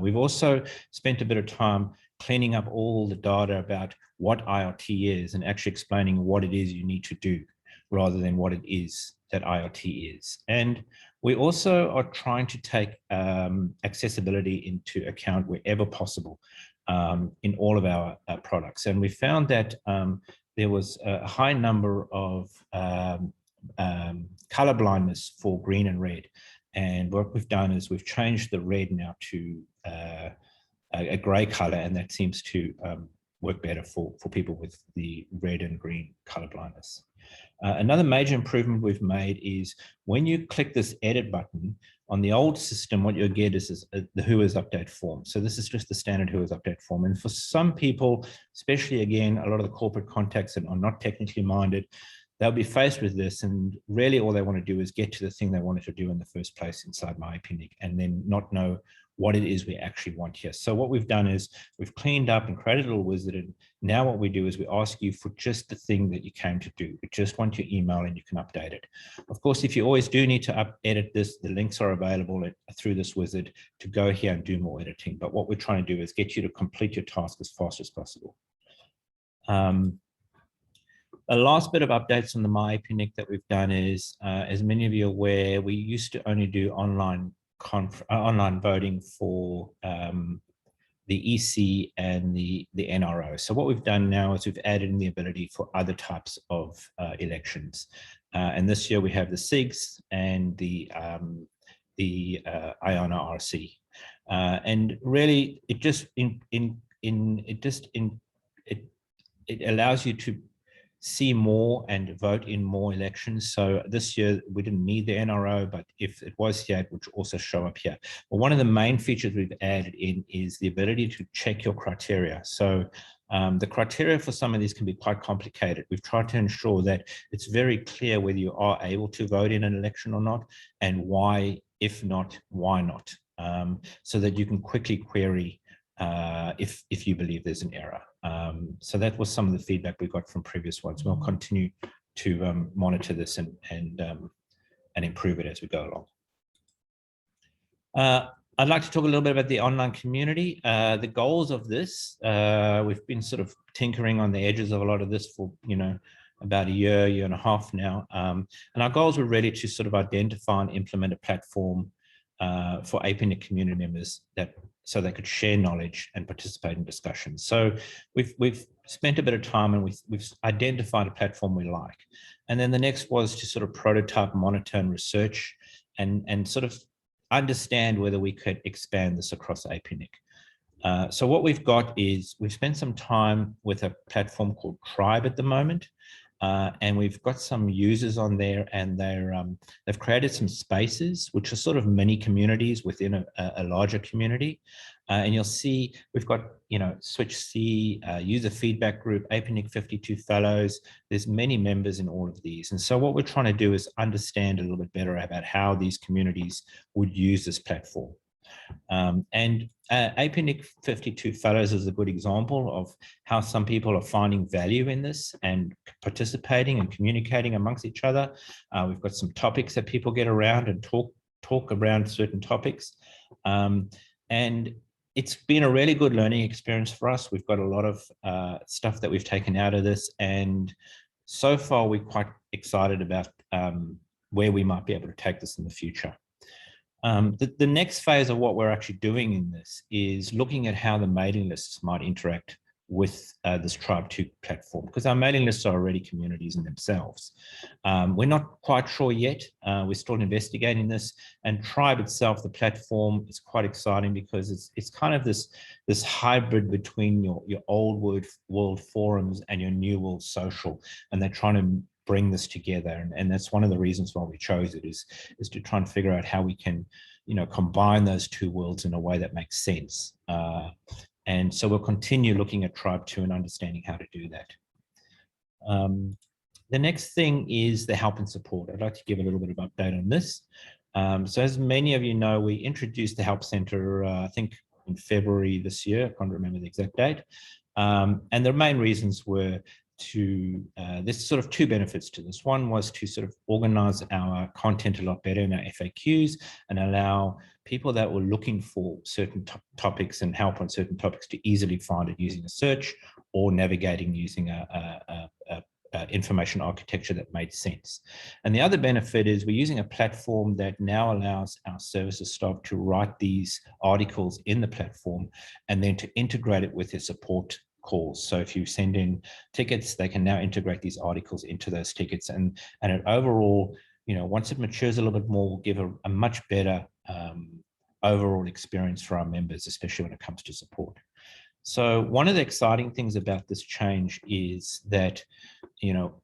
We've also spent a bit of time cleaning up all the data about what IoT is and actually explaining what it is you need to do rather than what it is that IoT is. And we also are trying to take accessibility into account wherever possible in all of our products. And we found that there was a high number of color blindness for green and red. And what we've done is we've changed the red now to a gray color, and that seems to work better for people with the red and green color blindness. Another major improvement we've made is when you click this edit button on the old system, what you'll get is the Whois update form. So this is just the standard Whois update form. And for some people, especially again, a lot of the corporate contacts that are not technically minded, they'll be faced with this, and really all they want to do is get to the thing they wanted to do in the first place inside MyAPNIC, and then not know what it is we actually want here. So what we've done is we've cleaned up and created a little wizard, and now what we do is we ask you for just the thing that you came to do. We just want your email and you can update it. Of course, if you always do need to edit this, the links are available through this wizard to go here and do more editing. But what we're trying to do is get you to complete your task as fast as possible. A last bit of updates on the MyAPNIC that we've done is, as many of you are aware, we used to only do online voting for the EC and the NRO. So what we've done now is we've added in the ability for other types of elections. And this year we have the SIGs and the IONA RC. And really, it allows you to see more and vote in more elections. So this year we didn't need the NRO, but if it was here, it would also show up here. But one of the main features we've added in is the ability to check your criteria. So the criteria for some of these can be quite complicated. We've tried to ensure that it's very clear whether you are able to vote in an election or not, and why, if not, why not, so that you can quickly query if you believe there's an error. So that was some of the feedback we got from previous ones. We'll continue to monitor this and improve it as we go along. I'd like to talk a little bit about the online community. The goals of this, we've been sort of tinkering on the edges of a lot of this for, about a year and a half now. And our goals were really to sort of identify and implement a platform for APNIC community members so they could share knowledge and participate in discussions. So we've spent a bit of time and we've identified a platform we like. And then the next was to sort of prototype, monitor and research and sort of understand whether we could expand this across APNIC. So what we've got is we've spent some time with a platform called Tribe at the moment. And we've got some users on there, and they've created some spaces, which are sort of mini communities within a larger community. And you'll see we've got, Switch C, user feedback group, APNIC 52 fellows. There's many members in all of these. And so what we're trying to do is understand a little bit better about how these communities would use this platform. APNIC 52 Fellows is a good example of how some people are finding value in this and participating and communicating amongst each other. We've got some topics that people get around and talk around certain topics. And it's been a really good learning experience for us. We've got a lot of stuff that we've taken out of this, and so far we're quite excited about where we might be able to take this in the future. The next phase of what we're actually doing in this is looking at how the mailing lists might interact with this Tribe 2 platform, because our mailing lists are already communities in themselves. We're not quite sure yet. We're still investigating this, and Tribe itself, the platform, is quite exciting because it's kind of this hybrid between your old world forums and your new world social, and they're trying to bring this together, and that's one of the reasons why we chose it, is to try and figure out how we can, combine those two worlds in a way that makes sense. And so we'll continue looking at Tribe 2 and understanding how to do that. The next thing is the help and support. I'd like to give a little bit of update on this. So as many of you know, we introduced the Help Center, I think in February this year. I can't remember the exact date. And the main reasons were there's sort of two benefits to this. One was to sort of organize our content a lot better in our FAQs and allow people that were looking for certain topics and help on certain topics to easily find it using a search or navigating using a information architecture that made sense. And the other benefit is we're using a platform that now allows our services staff to write these articles in the platform and then to integrate it with their support calls. So if you send in tickets, they can now integrate these articles into those tickets, and it overall, once it matures a little bit more, will give a much better overall experience for our members, especially when it comes to support. So one of the exciting things about this change is that,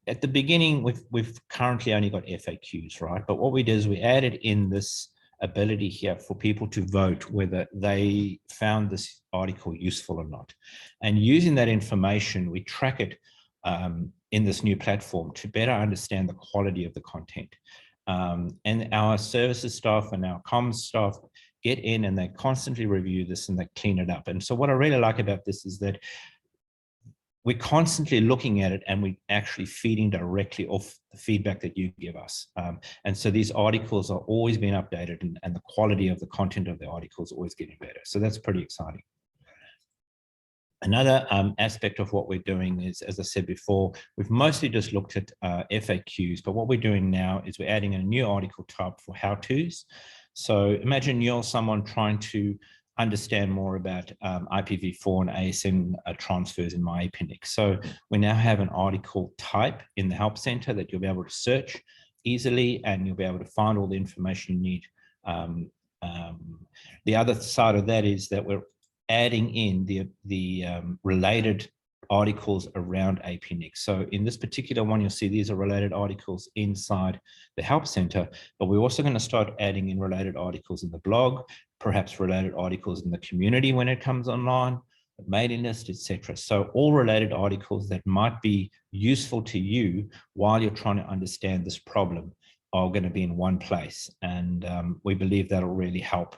at the beginning, we've currently only got FAQs, right? But what we did is we added in this ability here for people to vote whether they found this article useful or not. And using that information, we track it in this new platform to better understand the quality of the content. And our services staff and our comms staff get in and they constantly review this and they clean it up. And so what I really like about this is that we're constantly looking at it and we're actually feeding directly off the feedback that you give us. And so these articles are always being updated, and the quality of the content of the articles is always getting better. So that's pretty exciting. Another aspect of what we're doing is, as I said before, we've mostly just looked at FAQs, but what we're doing now is we're adding a new article type for how-tos. So imagine you're someone trying to understand more about IPv4 and ASN transfers in my APNIC. So we now have an article type in the Help Center that you'll be able to search easily, and you'll be able to find all the information you need. The other side of that is that we're adding in the related articles around APNIC. So in this particular one, you'll see these are related articles inside the Help Center, but we're also going to start adding in related articles in the blog, perhaps related articles in the community when it comes online, the mailing list, etc. So all related articles that might be useful to you while you're trying to understand this problem are going to be in one place. And we believe that'll really help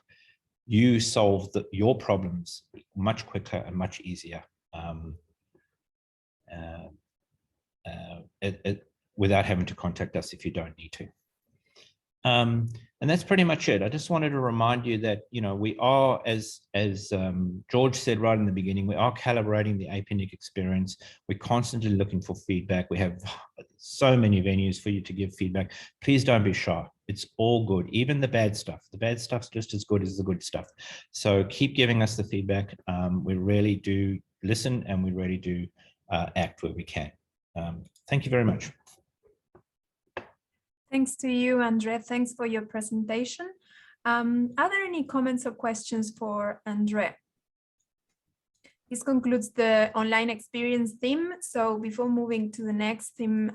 you solve your problems much quicker and much easier. Without having to contact us if you don't need to. And that's pretty much it. I just wanted to remind you that, we are, as George said right in the beginning, we are calibrating the APNIC experience. We're constantly looking for feedback. We have so many venues for you to give feedback. Please don't be shy. It's all good, even the bad stuff. The bad stuff's just as good as the good stuff. So keep giving us the feedback. We really do listen, and we really do act where we can. Thank you very much. Thanks to you, Andre. Thanks for your presentation. Are there any comments or questions for Andre? This concludes the online experience theme. So before moving to the next theme,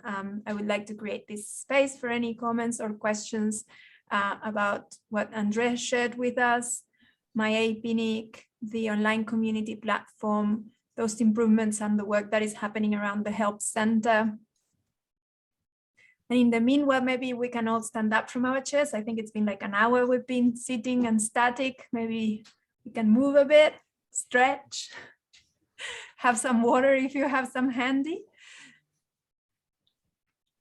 I would like to create this space for any comments or questions about what Andre shared with us, my APNIC, the online community platform, those improvements and the work that is happening around the Help Center. And in the meanwhile, maybe we can all stand up from our chairs. I think it's been like an hour we've been sitting and static. Maybe we can move a bit, stretch, have some water if you have some handy.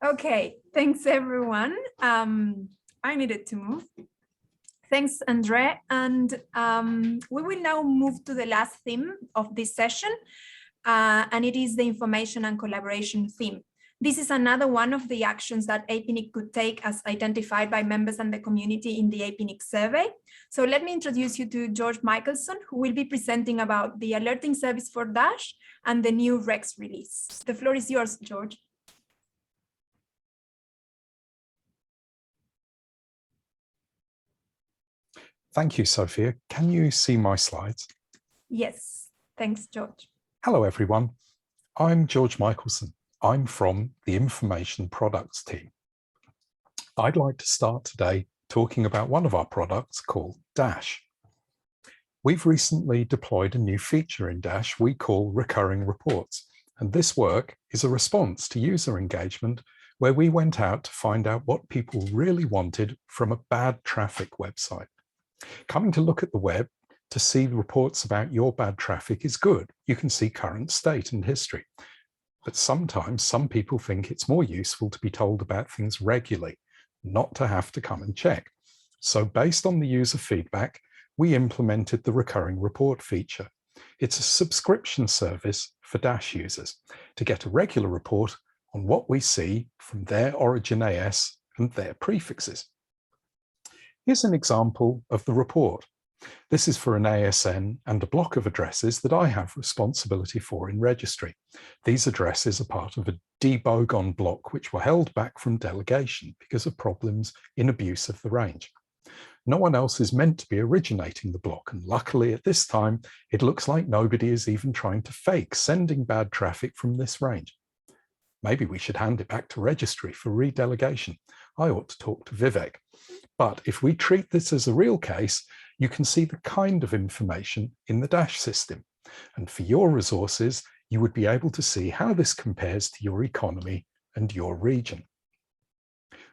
Okay, thanks everyone. I needed to move. Thanks, Andre. And we will now move to the last theme of this session, and it is the information and collaboration theme. This is another one of the actions that APNIC could take as identified by members and the community in the APNIC survey. So let me introduce you to George Michelson, who will be presenting about the alerting service for Dash and the new Rex release. The floor is yours, George. Thank you, Sophia. Can you see my slides? Yes, thanks, George. Hello, everyone. I'm George Michelson. I'm from the Information Products team. I'd like to start today talking about one of our products called Dash. We've recently deployed a new feature in Dash we call recurring reports. And this work is a response to user engagement where we went out to find out what people really wanted from a bad traffic website. Coming to look at the web to see reports about your bad traffic is good. You can see current state and history. But sometimes some people think it's more useful to be told about things regularly, not to have to come and check. So based on the user feedback, we implemented the recurring report feature. It's a subscription service for Dash users to get a regular report on what we see from their origin AS and their prefixes. Here's an example of the report. This is for an ASN and a block of addresses that I have responsibility for in registry. These addresses are part of a debogon block which were held back from delegation because of problems in abuse of the range. No one else is meant to be originating the block, and luckily at this time, it looks like nobody is even trying to fake sending bad traffic from this range. Maybe we should hand it back to registry for redelegation. I ought to talk to Vivek. But if we treat this as a real case, you can see the kind of information in the Dash system. And for your resources, you would be able to see how this compares to your economy and your region.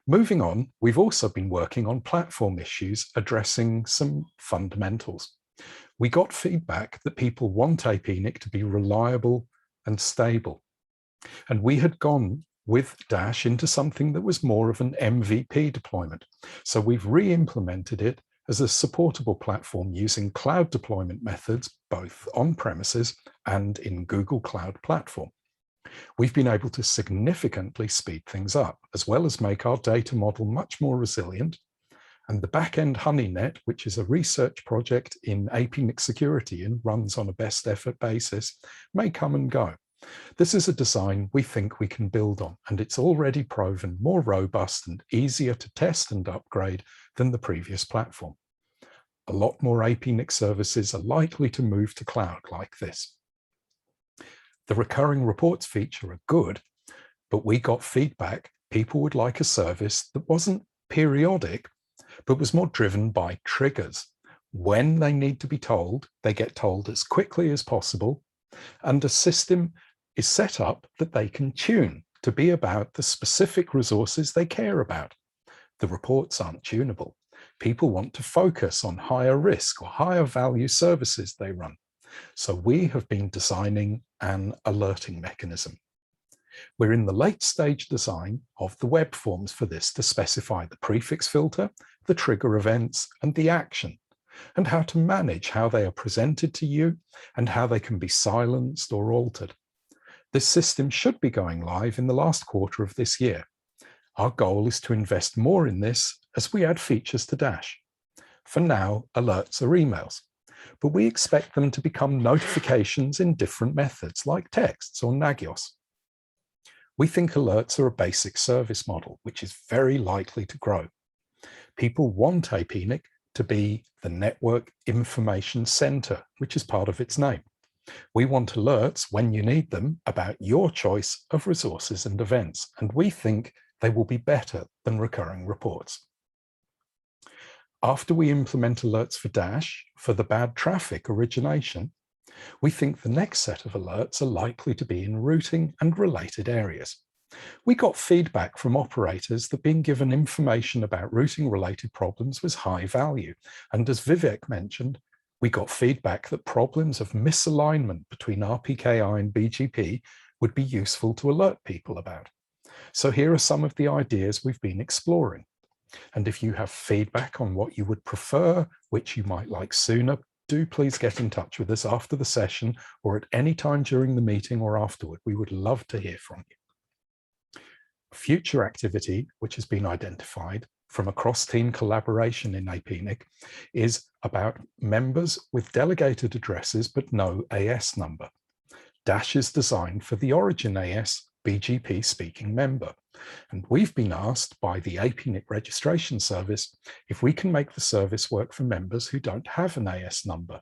Moving on, we've also been working on platform issues addressing some fundamentals. We got feedback that people want APNIC to be reliable and stable. And we had gone with Dash into something that was more of an MVP deployment. So we've re-implemented it as a supportable platform using cloud deployment methods, both on premises and in Google Cloud Platform. We've been able to significantly speed things up, as well as make our data model much more resilient. And the backend HoneyNet, which is a research project in APNIC security and runs on a best effort basis, may come and go. This is a design we think we can build on, and it's already proven more robust and easier to test and upgrade than the previous platform. A lot more APNIC services are likely to move to cloud like this. The recurring reports feature are good, but we got feedback people would like a service that wasn't periodic, but was more driven by triggers. When they need to be told, they get told as quickly as possible, and a system is set up that they can tune to be about the specific resources they care about. The reports aren't tunable. People want to focus on higher risk or higher value services they run. So we have been designing an alerting mechanism. We're in the late stage design of the web forms for this to specify the prefix filter, the trigger events, and the action, and how to manage how they are presented to you and how they can be silenced or altered. This system should be going live in the last quarter of this year. Our goal is to invest more in this as we add features to Dash. For now, alerts are emails, but we expect them to become notifications in different methods like texts or Nagios. We think alerts are a basic service model, which is very likely to grow. People want APNIC to be the network information center, which is part of its name. We want alerts when you need them about your choice of resources and events, and we think they will be better than recurring reports. After we implement alerts for Dash for the bad traffic origination, we think the next set of alerts are likely to be in routing and related areas. We got feedback from operators that being given information about routing related problems was high value. And as Vivek mentioned, we got feedback that problems of misalignment between Rpki and BGP would be useful to alert people about. So here are some of the ideas we've been exploring. And if you have feedback on what you would prefer, which you might like sooner, do please get in touch with us after the session or at any time during the meeting or afterward. We would love to hear from you. Future activity, which has been identified from a cross-team collaboration in APNIC, is about members with delegated addresses but no AS number. Dash is designed for the origin AS BGP speaking member. And we've been asked by the APNIC registration service if we can make the service work for members who don't have an AS number.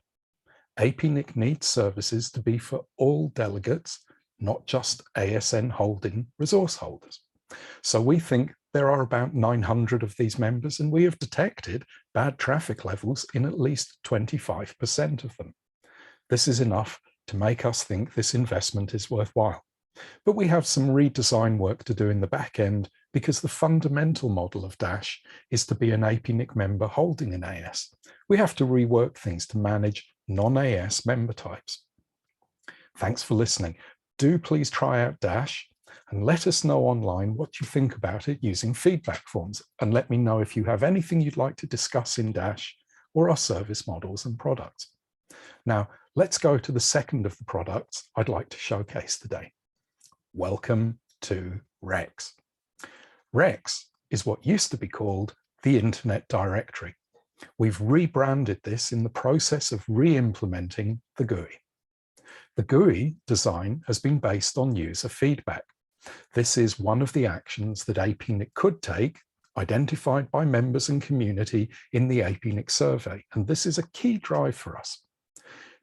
APNIC needs services to be for all delegates, not just ASN holding resource holders. So we think there are about 900 of these members, and we have detected bad traffic levels in at least 25% of them. This is enough to make us think this investment is worthwhile. But we have some redesign work to do in the back end because the fundamental model of Dash is to be an APNIC member holding an AS. We have to rework things to manage non-AS member types. Thanks for listening. Do please try out Dash and let us know online what you think about it using feedback forms, and let me know if you have anything you'd like to discuss in Dash or our service models and products. Now, let's go to the second of the products I'd like to showcase today. Welcome to Rex. Rex is what used to be called the Internet Directory. We've rebranded this in the process of re-implementing the GUI. The GUI design has been based on user feedback. This is one of the actions that APNIC could take, identified by members and community in the APNIC survey, and this is a key drive for us.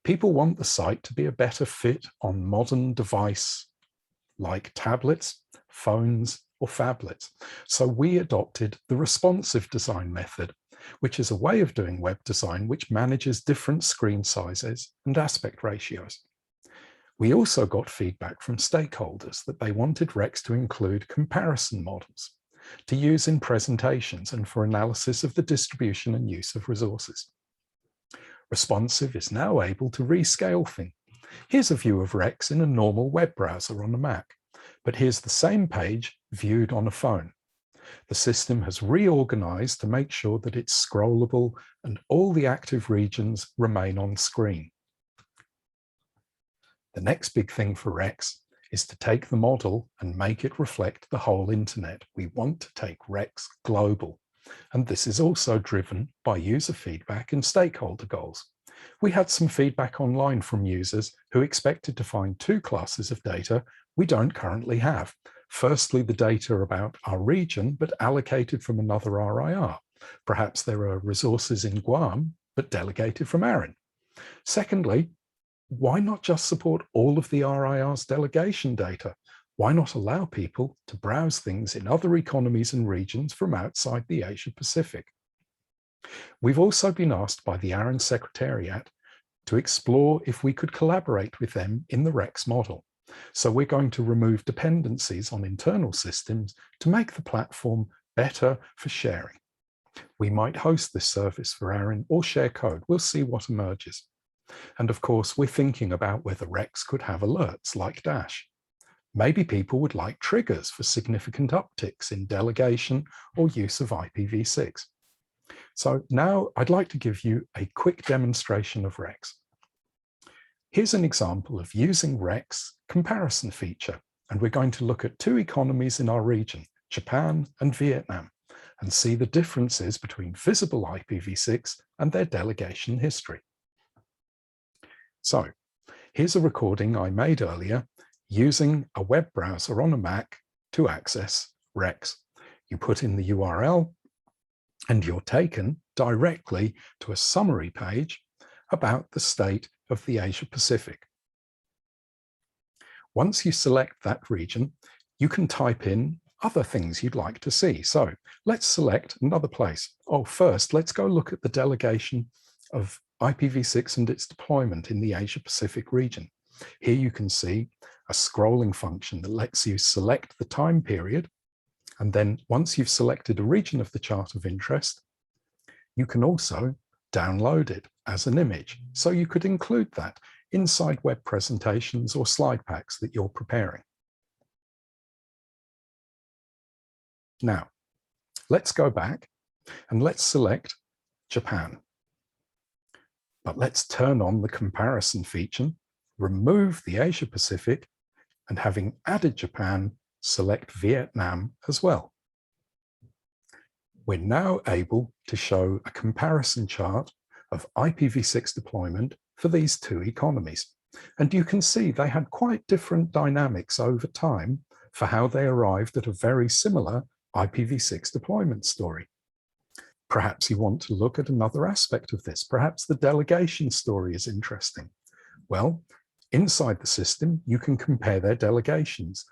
People want the site to be a better fit on modern device like tablets, phones, or phablets. So we adopted the responsive design method, which is a way of doing web design which manages different screen sizes and aspect ratios. We also got feedback from stakeholders that they wanted Rex to include comparison models to use in presentations and for analysis of the distribution and use of resources. Responsive is now able to rescale things. Here's a view of Rex in a normal web browser on a Mac, but here's the same page viewed on a phone. The system has reorganized to make sure that it's scrollable and all the active regions remain on screen. The next big thing for Rex is to take the model and make it reflect the whole internet. We want to take Rex global, and this is also driven by user feedback and stakeholder goals. We had some feedback online from users who expected to find two classes of data we don't currently have. Firstly, the data about our region, but allocated from another RIR. Perhaps there are resources in Guam, but delegated from ARIN. Secondly, why not just support all of the RIR's delegation data? Why not allow people to browse things in other economies and regions from outside the Asia Pacific? We've also been asked by the ARIN Secretariat to explore if we could collaborate with them in the Rex model. So we're going to remove dependencies on internal systems to make the platform better for sharing. We might host this service for ARIN or share code. We'll see what emerges. And of course, we're thinking about whether Rex could have alerts like Dash. Maybe people would like triggers for significant upticks in delegation or use of IPv6. So now I'd like to give you a quick demonstration of Rex. Here's an example of using Rex comparison feature, and we're going to look at two economies in our region, Japan and Vietnam, and see the differences between visible IPv6 and their delegation history. So here's a recording I made earlier using a web browser on a Mac to access Rex. You put in the URL and you're taken directly to a summary page about the state of the Asia Pacific. Once you select that region, you can type in other things you'd like to see. So let's select another place. Oh, first, let's go look at the delegation of IPv6 and its deployment in the Asia Pacific region. Here you can see a scrolling function that lets you select the time period. And then once you've selected a region of the chart of interest, you can also download it as an image. So you could include that inside web presentations or slide packs that you're preparing. Now, let's go back and let's select Japan. But let's turn on the comparison feature, remove the Asia Pacific, and having added Japan, select Vietnam as well. We're now able to show a comparison chart of IPv6 deployment for these two economies. And you can see they had quite different dynamics over time for how they arrived at a very similar IPv6 deployment story. Perhaps you want to look at another aspect of this. Perhaps the delegation story is interesting. Well, inside the system, you can compare their delegations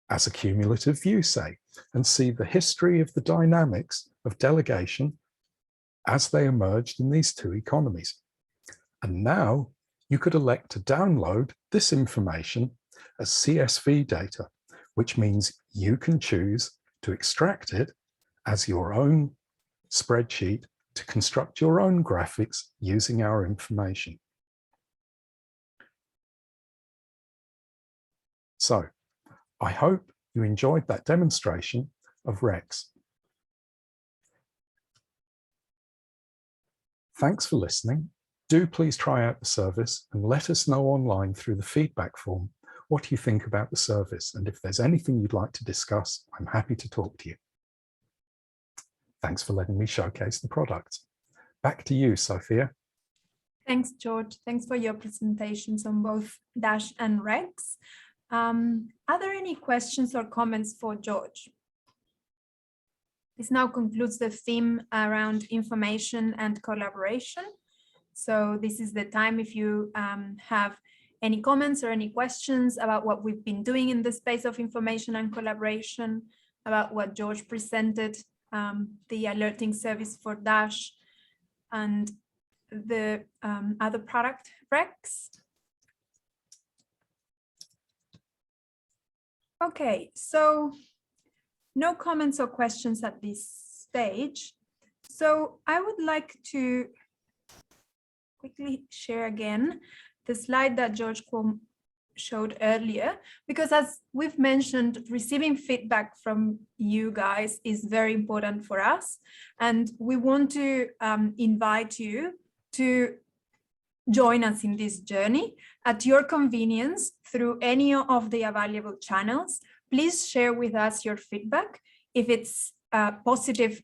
as a cumulative view, say, and see the history of the dynamics of delegation as they emerged in these two economies. And now you could elect to download this information as CSV data, which means you can choose to extract it as your own spreadsheet to construct your own graphics using our information. So I hope you enjoyed that demonstration of Rex. Thanks for listening. Do please try out the service and let us know online through the feedback form what you think about the service. And if there's anything you'd like to discuss, I'm happy to talk to you. Thanks for letting me showcase the product. Back to you, Sophia. Thanks, George. Thanks for your presentations on both Dash and Rex. Are there any questions or comments for George? This now concludes the theme around information and collaboration. So this is the time if you have any comments or any questions about what we've been doing in the space of information and collaboration, about what George presented, the alerting service for Dash and the other product, Rex. Okay, so no comments or questions at this stage. So I would like to quickly share again the slide that George showed earlier, because as we've mentioned, receiving feedback from you guys is very important for us. And we want to invite you to join us in this journey at your convenience through any of the available channels. Please share with us your feedback. If it's positive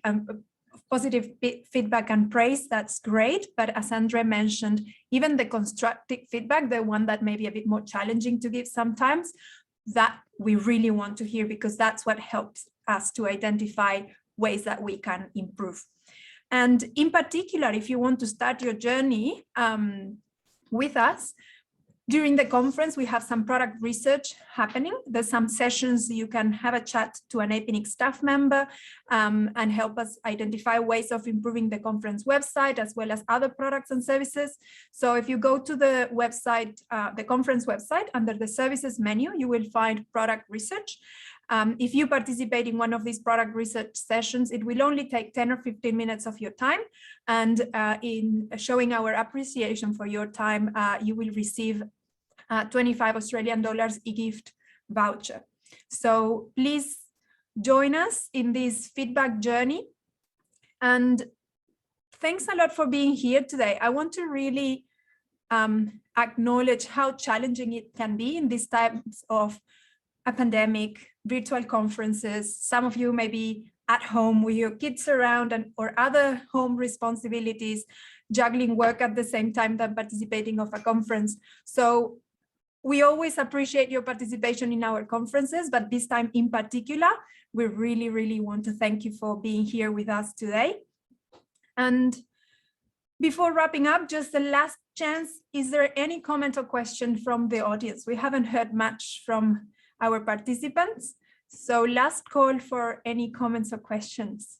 feedback and praise, that's great. But as Andre mentioned, even the constructive feedback, the one that may be a bit more challenging to give sometimes, that we really want to hear, because that's what helps us to identify ways that we can improve. And in particular, if you want to start your journey with us, during the conference, we have some product research happening. There's some sessions you can have a chat to an APNIC staff member and help us identify ways of improving the conference website, as well as other products and services. So if you go to the website, the conference website, under the services menu, you will find product research. If you participate in one of these product research sessions, it will only take 10 or 15 minutes of your time. And in showing our appreciation for your time, you will receive 25 Australian dollars e-gift voucher. So please join us in this feedback journey. And thanks a lot for being here today. I want to really acknowledge how challenging it can be in these times of a pandemic, virtual conferences. Some of you may be at home with your kids around or other home responsibilities, juggling work at the same time that participating of a conference. So we always appreciate your participation in our conferences, but this time in particular, we really, really want to thank you for being here with us today. And before wrapping up, just the last chance, is there any comment or question from the audience? We haven't heard much from our participants. So last call for any comments or questions.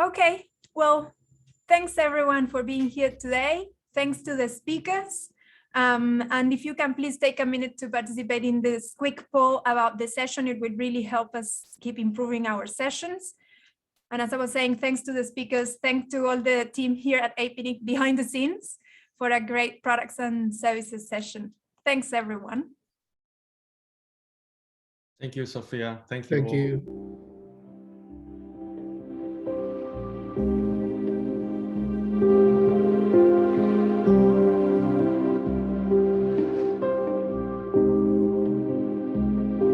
Okay, well, Thanks everyone for being here today. Thanks to the speakers. And if you can please take a minute to participate in this quick poll about the session, it would really help us keep improving our sessions. And as I was saying, thanks to the speakers, thanks to all the team here at APNIC behind the scenes for a great products and services session. Thanks everyone. Thank you, Sophia. Thank you. Thank all. you.